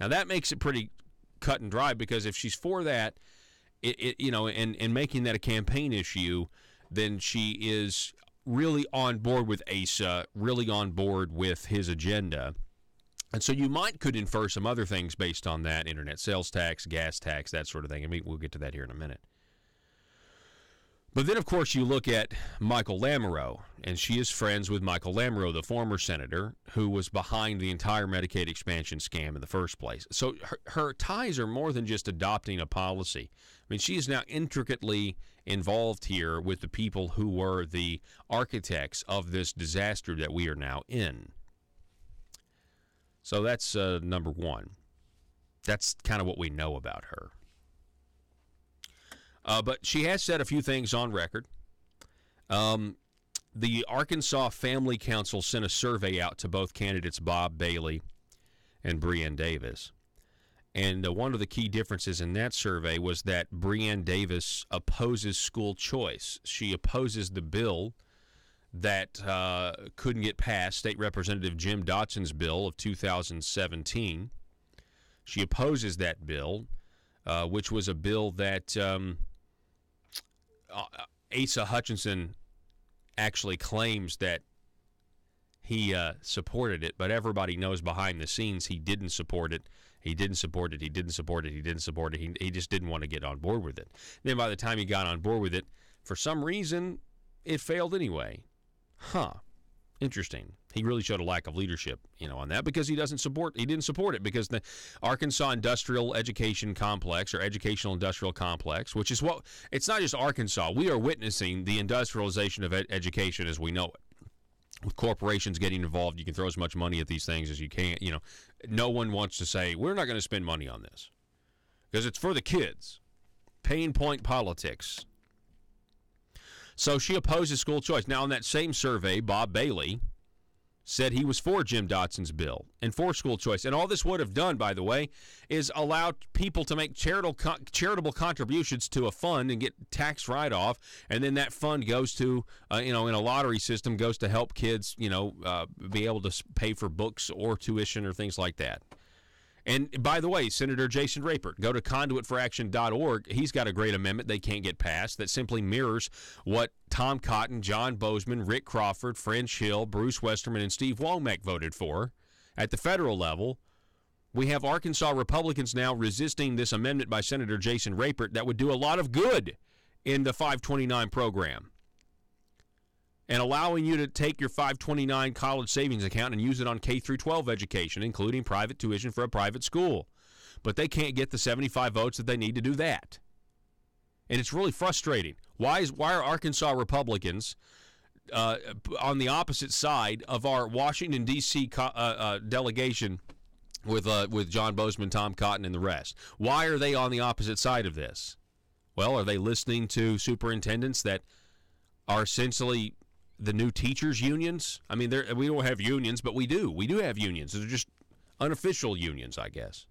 Now, that makes it pretty cut and dry, because if she's for that, and making that a campaign issue, then she is really on board with Asa, really on board with his agenda. And so you could infer some other things based on that, internet sales tax, gas tax, that sort of thing. We'll get to that here in a minute. But then, of course, you look at Michael Lamoureux, and she is friends with Michael Lamoureux, the former senator who was behind the entire Medicaid expansion scam in the first place. So her ties are more than just adopting a policy. She is now intricately involved here with the people who were the architects of this disaster that we are now in. So that's number one. That's kind of what we know about her. But she has said a few things on record. The Arkansas Family Council sent a survey out to both candidates Bob Bailey and Breanne Davis. And one of the key differences in that survey was that Breanne Davis opposes school choice. She opposes the bill that couldn't get passed, State Representative Jim Dotson's bill of 2017. She opposes that bill, which was a bill that Asa Hutchinson actually claims that he supported it, but everybody knows behind the scenes he didn't support it. He didn't support it. He didn't support it. He didn't support it. He just didn't want to get on board with it. Then by the time he got on board with it, for some reason, it failed anyway. Interesting. He really showed a lack of leadership, on that, because he didn't support it, because the Arkansas Industrial Education Complex, or Educational Industrial Complex, which is it's not just Arkansas. We are witnessing the industrialization of education as we know it. With corporations getting involved, you can throw as much money at these things as you can. No one wants to say, we're not going to spend money on this, because it's for the kids. Pain point politics. So she opposes school choice. Now, in that same survey, Bob Bailey said he was for Jim Dotson's bill and for school choice. And all this would have done, by the way, is allow people to make charitable contributions to a fund and get tax write-off, and then that fund goes to, in a lottery system, goes to help kids, be able to pay for books or tuition or things like that. And by the way, Senator Jason Rapert, go to conduitforaction.org. He's got a great amendment they can't get passed that simply mirrors what Tom Cotton, John Bozeman, Rick Crawford, French Hill, Bruce Westerman, and Steve Womack voted for at the federal level. We have Arkansas Republicans now resisting this amendment by Senator Jason Rapert that would do a lot of good in the 529 program, and allowing you to take your 529 college savings account and use it on K through 12 education, including private tuition for a private school. But they can't get the 75 votes that they need to do that. And it's really frustrating. Why are Arkansas Republicans on the opposite side of our Washington, D.C. delegation with John Bozeman, Tom Cotton, and the rest. Why are they on the opposite side of this? Well, are they listening to superintendents that are essentially the new teachers' unions? I mean, we don't have unions, but we do. We do have unions. They're just unofficial unions, I guess.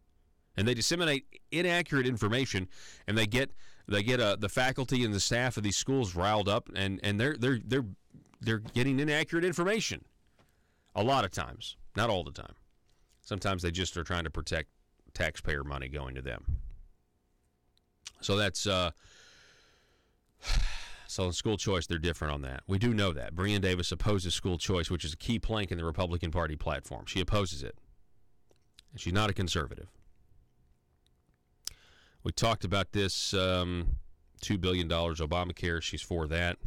And they disseminate inaccurate information, and they get the faculty and the staff of these schools riled up, and they're getting inaccurate information a lot of times, not all the time. Sometimes they just are trying to protect taxpayer money going to them. So that's so in school choice, they're different on that. We do know that. Breanne Davis opposes school choice, which is a key plank in the Republican Party platform. She opposes it. And she's not a conservative. We talked about this, $2 billion Obamacare. She's for that.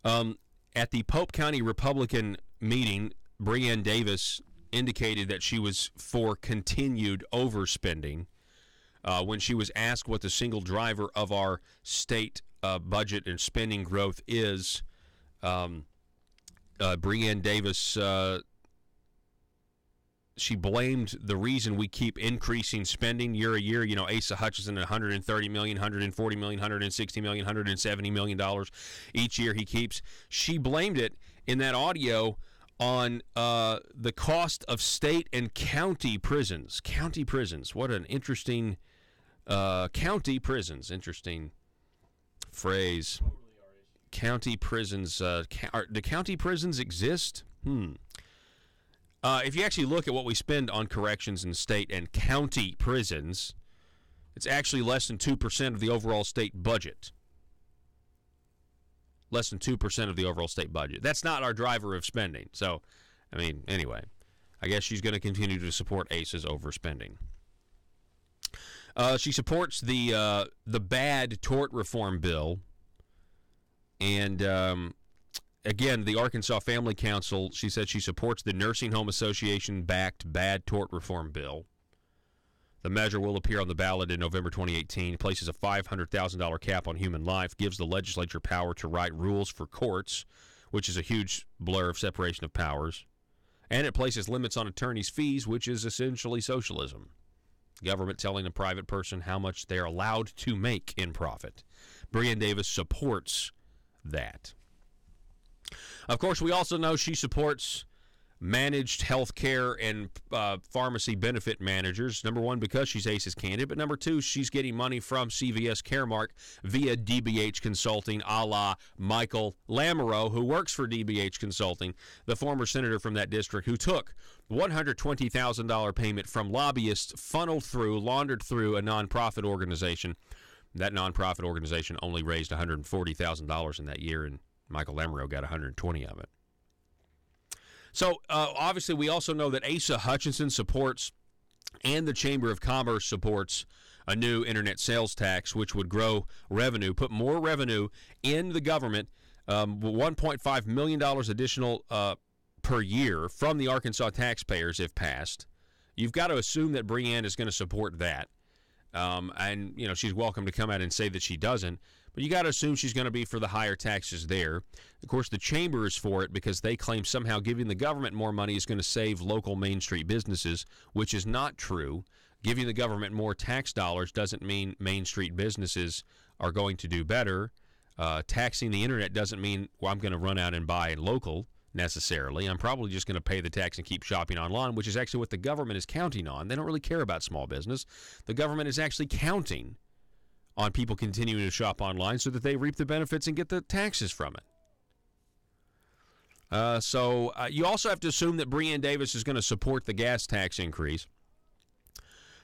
At the Pope County Republican meeting, Breanne Davis indicated that she was for continued overspending. When she was asked what the single driver of our state budget and spending growth is, Breanne Davis, she blamed the reason we keep increasing spending year to year. You know, Asa Hutchinson at $130 million, $140 million, $160 million, $170 million each year he keeps. She blamed it in that audio on the cost of state and county prisons. County prisons. What an interesting county prisons. Interesting phrase. County prisons. Do county prisons exist? If you actually look at what we spend on corrections in state and county prisons, it's actually less than 2% of the overall state budget. Less than 2% of the overall state budget. That's not our driver of spending. So, I mean, anyway, I guess she's going to continue to support ACE's overspending. She supports the bad tort reform bill. And, again, the Arkansas Family Council, she said she supports the Nursing Home Association-backed bad tort reform bill. The measure will appear on the ballot in November 2018. It places a $500,000 cap on human life, gives the legislature power to write rules for courts, which is a huge blur of separation of powers. And it places limits on attorneys' fees, which is essentially socialism. Government telling a private person how much they're allowed to make in profit. Breanne Davis supports that. Of course, we also know she supports managed health care and pharmacy benefit managers. Number one, because she's ACE's candidate, but number two, she's getting money from CVS Caremark via DBH Consulting, a la Michael Lamoureux, who works for DBH Consulting, the former senator from that district who took $120,000 payment from lobbyists laundered through a nonprofit organization. That nonprofit organization only raised $140,000 in that year, and Michael Lamoureux got $120,000 of it. So, obviously, we also know that Asa Hutchinson supports, and the Chamber of Commerce supports, a new internet sales tax, which would grow revenue, put more revenue in the government, $1.5 million additional per year from the Arkansas taxpayers if passed. You've got to assume that Breanne is going to support that. And, you know, she's welcome to come out and say that she doesn't. But you got to assume she's going to be for the higher taxes there. Of course, the chamber is for it because they claim somehow giving the government more money is going to save local Main Street businesses, which is not true. Giving the government more tax dollars doesn't mean Main Street businesses are going to do better. Taxing the internet doesn't mean, well, I'm going to run out and buy local necessarily. I'm probably just going to pay the tax and keep shopping online, which is actually what the government is counting on. They don't really care about small business. The government is actually counting on people continuing to shop online so that they reap the benefits and get the taxes from it. So you also have to assume that Breanne Davis is going to support the gas tax increase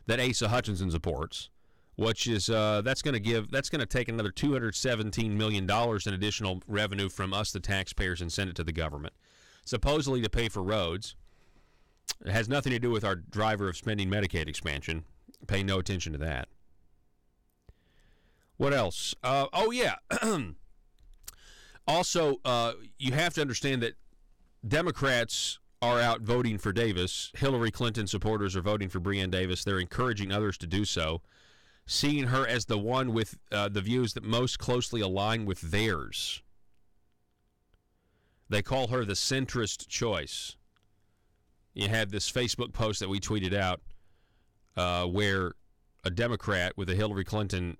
that Asa Hutchinson supports, which is that's going to take another $217 million in additional revenue from us, the taxpayers, and send it to the government, supposedly to pay for roads. It has nothing to do with our driver of spending Medicaid expansion. Pay no attention to that. What else? Also, you have to understand that Democrats are out voting for Davis. Hillary Clinton supporters are voting for Breanne Davis. They're encouraging others to do so, seeing her as the one with the views that most closely align with theirs. They call her the centrist choice. you had this Facebook post that we tweeted out where a Democrat with a Hillary Clinton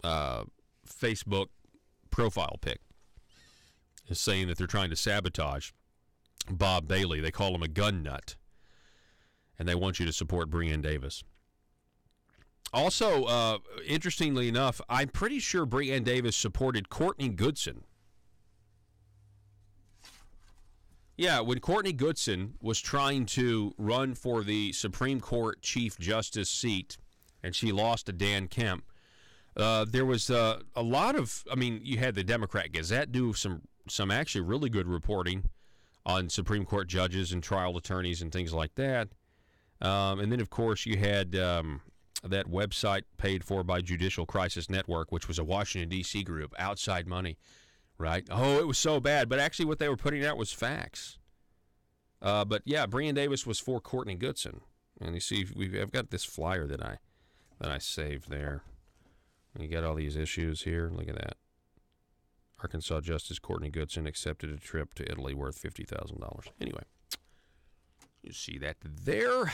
Facebook profile pic is saying that they're trying to sabotage Bob Bailey. They call him a gun nut. And they want you to support Breanne Davis. Also, interestingly enough, I'm pretty sure Breanne Davis supported Courtney Goodson. Yeah, when Courtney Goodson was trying to run for the Supreme Court Chief Justice seat, and she lost to Dan Kemp, there was a lot of, you had the Democrat Gazette do some actually really good reporting on Supreme Court judges and trial attorneys and things like that. And then, of course, you had that website paid for by Judicial Crisis Network, which was a Washington, D.C. group, Outside Money, right? Oh, it was so bad. But actually what they were putting out was facts. But, yeah, Breanne Davis was for Courtney Goodson. And you see, I've got this flyer that I saved there. And you got all these issues here. Look at that. Arkansas Justice Courtney Goodson accepted a trip to Italy worth $50,000. Anyway, you see that there.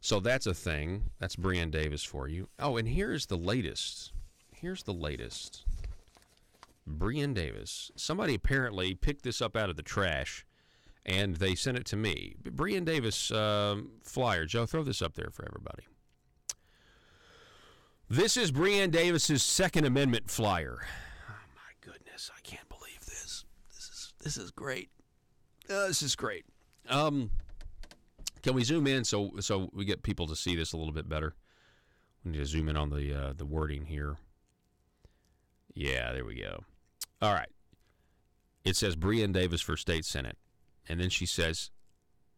So that's a thing. That's Breanne Davis for you. Oh, and here's the latest. Breanne Davis. Somebody apparently picked this up out of the trash, and they sent it to me. Breanne Davis flyer. Joe, throw this up there for everybody. This is Breanne Davis's Second Amendment flyer. Oh, my goodness. I can't believe this. This is great. This is great. Can we zoom in so we get people to see this a little bit better? We need to zoom in on the wording here. Yeah, there we go. All right. It says Breanne Davis for State Senate. And then she says,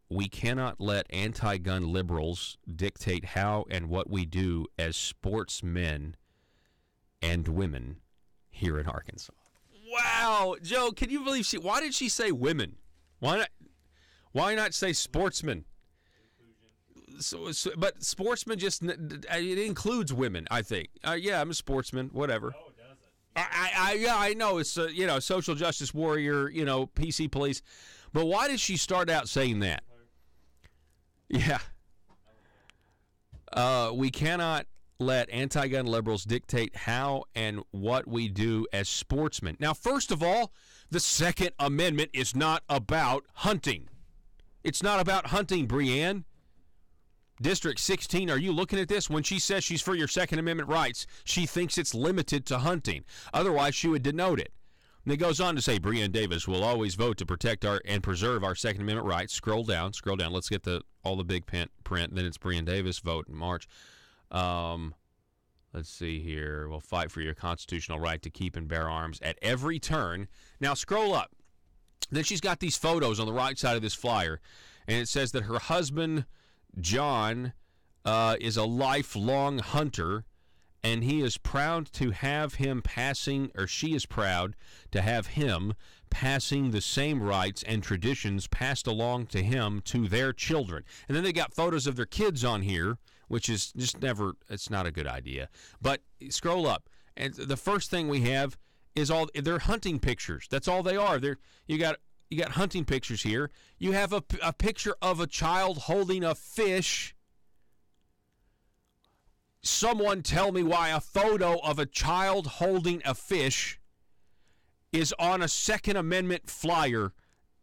we cannot let anti-gun liberals dictate how and what we do as sportsmen and women here in Arkansas. Wow, Joe, can you believe why did she say women? Why not say sportsmen? But sportsman it includes women, I think. Yeah, I'm a sportsman, whatever. No, it doesn't. I know it's social justice warrior, PC police. But why did she start out saying that? Yeah. We cannot let anti-gun liberals dictate how and what we do as sportsmen. Now, first of all, the Second Amendment is not about hunting. It's not about hunting, Breanne. District 16, are you looking at this? When she says she's for your Second Amendment rights, she thinks it's limited to hunting. Otherwise, she would denote it. And it goes on to say, Breanne Davis will always vote to protect and preserve our Second Amendment rights. Scroll down. Let's get all the big print. Then it's Breanne Davis, vote in March. Let's see here. We'll fight for your constitutional right to keep and bear arms at every turn. Now, scroll up. Then she's got these photos on the right side of this flyer, and it says that her husband, John, is a lifelong hunter, and he is proud to have him she is proud to have him passing the same rights and traditions passed along to him to their children. And then they got photos of their kids on here, which is just it's not a good idea. But scroll up, and the first thing we have is they're hunting pictures. That's all they are. You got hunting pictures here. You have a picture of a child holding a fish. Someone tell me why a photo of a child holding a fish is on a Second Amendment flyer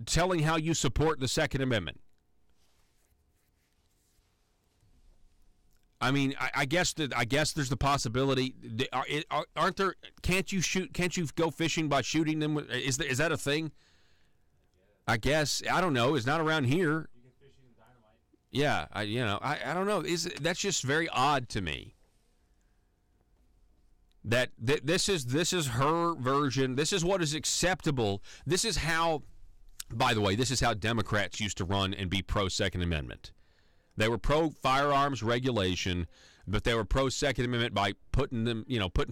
telling how you support the Second Amendment. I mean, I guess there's the possibility. Aren't there? Can't you go fishing by shooting them? Is that a thing? I guess. I don't know. It's not around here. You can fish using dynamite. Yeah, I don't know. That's just very odd to me. That this is her version. This is what is acceptable. This is how, by the way, this is how Democrats used to run and be pro-Second Amendment. They were pro-firearms regulation, but they were pro-Second Amendment by putting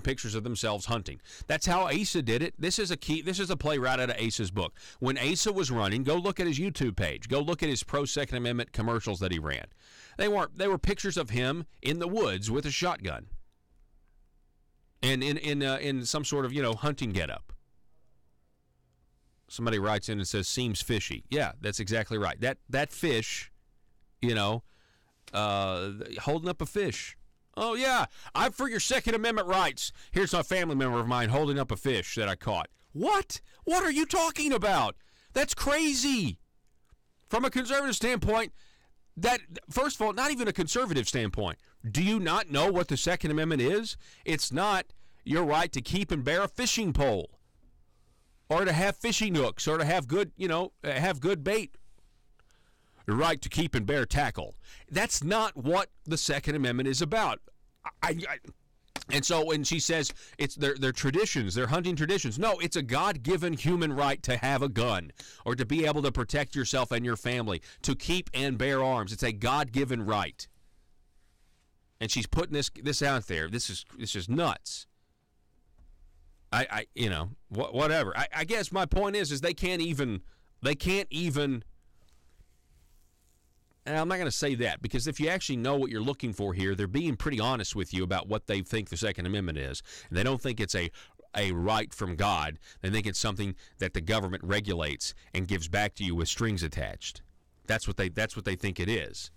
pictures of themselves hunting. That's how Asa did it. This is a play right out of Asa's book. When Asa was running, go look at his YouTube page. Go look at his pro-Second Amendment commercials that he ran. They were pictures of him in the woods with a shotgun. And in some sort of hunting getup. Somebody writes in and says, seems fishy. Yeah, that's exactly right. That fish, holding up a fish. Oh, yeah, I'm for your Second Amendment rights. Here's a family member of mine holding up a fish that I caught. What? What are you talking about? That's crazy. From a conservative standpoint, that, first of all, not even a conservative standpoint. Do you not know what the Second Amendment is? It's not your right to keep and bear a fishing pole, or to have fishing hooks, or to have good, have good bait. The right to keep and bear tackle. That's not what the Second Amendment is about. And so when she says it's their traditions, their hunting traditions, no, it's a God-given human right to have a gun or to be able to protect yourself and your family, to keep and bear arms. It's a God-given right. And she's putting this out there. This is nuts. Whatever. I guess my point is they can't even, and I'm not going to say that, because if you actually know what you're looking for here, they're being pretty honest with you about what they think the Second Amendment is. And they don't think it's a right from God. They think it's something that the government regulates and gives back to you with strings attached. That's what they think it is.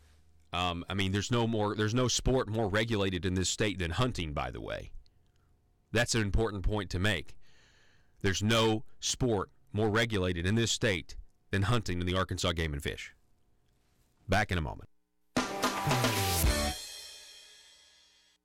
There's no sport more regulated in this state than hunting, by the way. That's an important point to make. There's no sport more regulated in this state than hunting in the Arkansas Game and Fish. Back in a moment.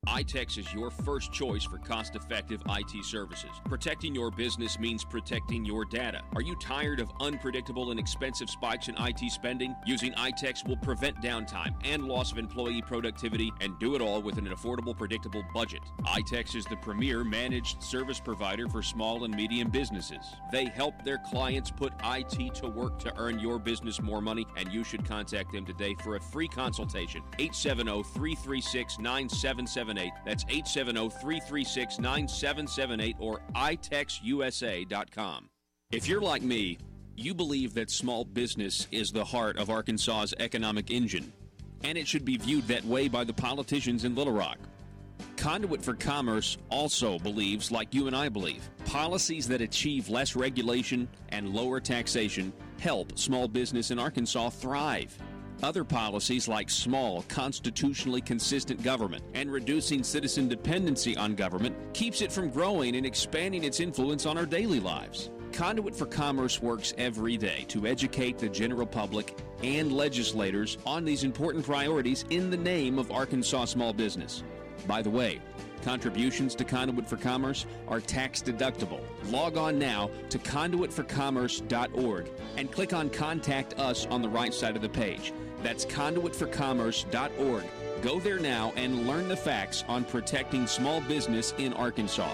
iTex is your first choice for cost-effective IT services. Protecting your business means protecting your data. Are you tired of unpredictable and expensive spikes in IT spending? Using iTex will prevent downtime and loss of employee productivity, and do it all with an affordable, predictable budget. iTex is the premier managed service provider for small and medium businesses. They help their clients put IT to work to earn your business more money, and you should contact them today for a free consultation. 870-336-9778. That's 870-336-9778 or itexusa.com. If you're like me, you believe that small business is the heart of Arkansas's economic engine, and it should be viewed that way by the politicians in Little Rock. Conduit for Commerce also believes, like you and I believe, policies that achieve less regulation and lower taxation help small business in Arkansas thrive. Other policies like small, constitutionally consistent government and reducing citizen dependency on government keeps it from growing and expanding its influence on our daily lives. Conduit for Commerce works every day to educate the general public and legislators on these important priorities in the name of Arkansas small business. By the way, contributions to Conduit for Commerce are tax deductible. Log on now to conduitforcommerce.org and click on Contact Us on the right side of the page. That's conduitforcommerce.org. Go there now and learn the facts on protecting small business in Arkansas.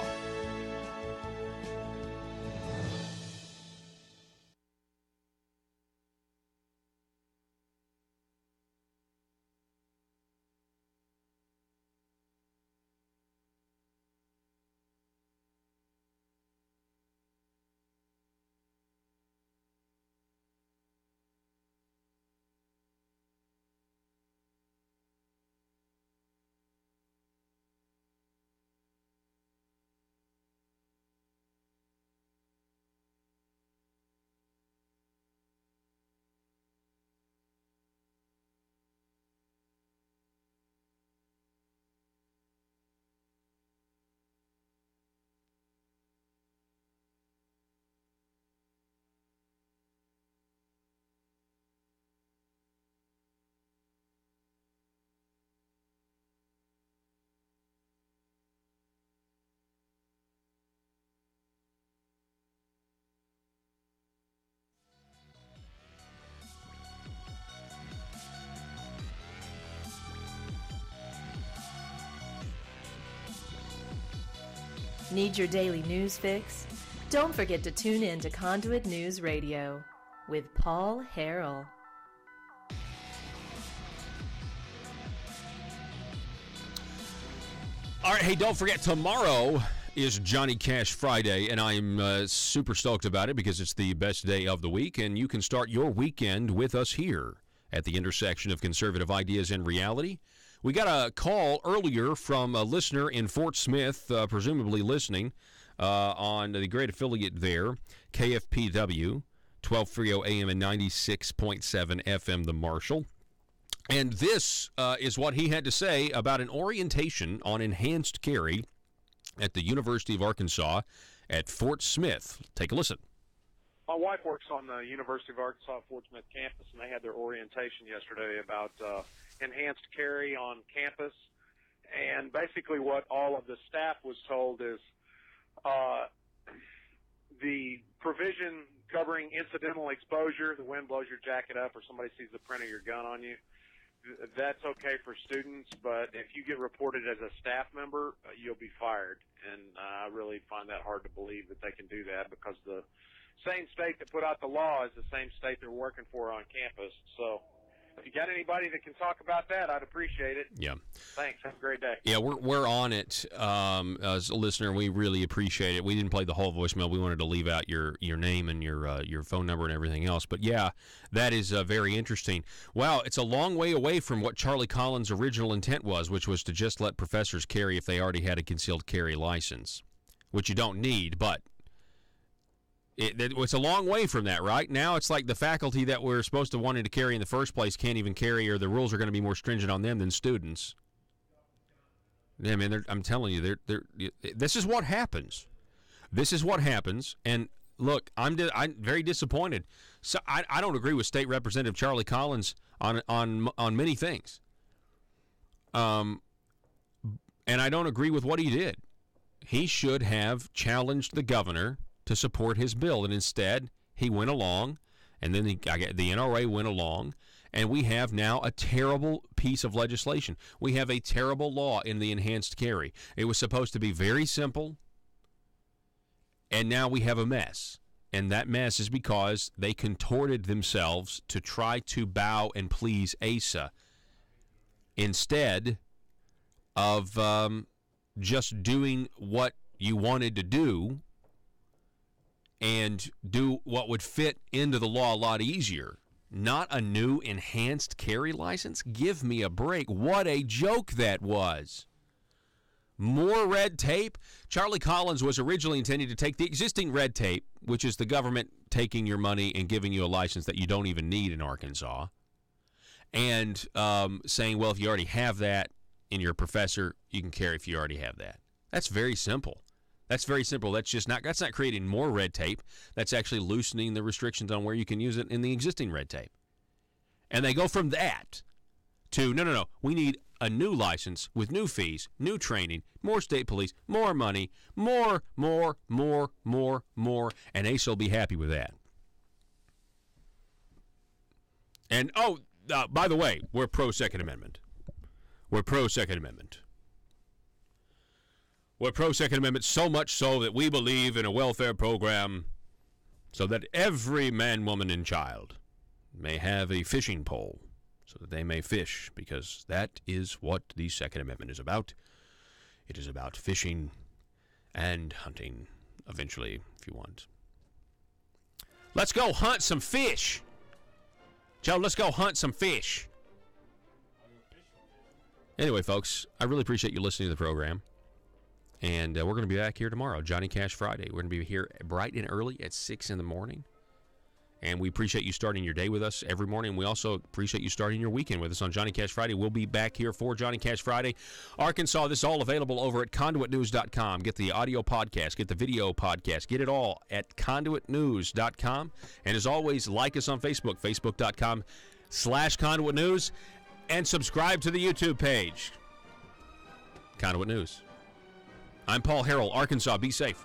Need your daily news fix? Don't forget to tune in to Conduit News Radio with Paul Harrell. All right, hey, don't forget, tomorrow is Johnny Cash Friday, and I'm super stoked about it because it's the best day of the week, and you can start your weekend with us here at the intersection of conservative ideas and reality. We got a call earlier from a listener in Fort Smith, presumably listening. on the great affiliate there, KFPW, 1230 AM and 96.7 FM, The Marshall. And this is what he had to say about an orientation on enhanced carry at the University of Arkansas at Fort Smith. Take a listen. My wife works on the University of Arkansas Fort Smith campus, and they had their orientation yesterday about enhanced carry on campus. And basically what all of the staff was told is the provision covering incidental exposure, the wind blows your jacket up or somebody sees the print of your gun on you, that's okay for students, but if you get reported as a staff member, you'll be fired. And I really find that hard to believe that they can do that, because the same state that put out the law is the same state they're working for on campus. So if you got anybody that can talk about that, I'd appreciate it. Yeah. Thanks. Have a great day. Yeah, we're on it. As a listener, we really appreciate it. We didn't play the whole voicemail. We wanted to leave out your name and your phone number and everything else. But, yeah, that is very interesting. Wow, it's a long way away from what Charlie Collins' original intent was, which was to just let professors carry if they already had a concealed carry license, which you don't need, but it's a long way from that, right? Now it's like the faculty that we're supposed to wanting to carry in the first place can't even carry, or the rules are going to be more stringent on them than students. Yeah, man, I'm telling you, this is what happens. This is what happens. And look, I'm very disappointed. So I don't agree with State Representative Charlie Collins on many things. And I don't agree with what he did. He should have challenged the governor to support his bill, and instead he went along, and then the NRA went along, and we have now a terrible piece of legislation. We have a terrible law in the enhanced carry. It was supposed to be very simple, and now we have a mess. And that mess is because they contorted themselves to try to bow and please ASA instead of just doing what you wanted to do and do what would fit into the law a lot easier. Not a new enhanced carry license? Give me a break. What a joke that was. More red tape? Charlie Collins was originally intending to take the existing red tape, which is the government taking your money and giving you a license that you don't even need in Arkansas, and saying, well, if you already have that and you're a professor, you can carry if you already have that. That's very simple. That's very simple. That's not creating more red tape. That's actually loosening the restrictions on where you can use it in the existing red tape. And they go from that to, no, we need a new license with new fees, new training, more state police, more money, more, and ACE will be happy with that. And, by the way, we're pro-Second Amendment. We're pro-Second Amendment. We're pro-Second Amendment so much so that we believe in a welfare program so that every man, woman, and child may have a fishing pole so that they may fish, because that is what the Second Amendment is about. It is about fishing and hunting, eventually, if you want. Let's go hunt some fish. Joe, let's go hunt some fish. Anyway, folks, I really appreciate you listening to the program. And we're going to be back here tomorrow, Johnny Cash Friday. We're going to be here bright and early at 6 in the morning. And we appreciate you starting your day with us every morning. We also appreciate you starting your weekend with us on Johnny Cash Friday. We'll be back here for Johnny Cash Friday. Arkansas, this is all available over at conduitnews.com. Get the audio podcast, get the video podcast, get it all at conduitnews.com. And as always, like us on Facebook, facebook.com/Conduit News, and subscribe to the YouTube page, Conduit News. I'm Paul Harrell, Arkansas. Be safe.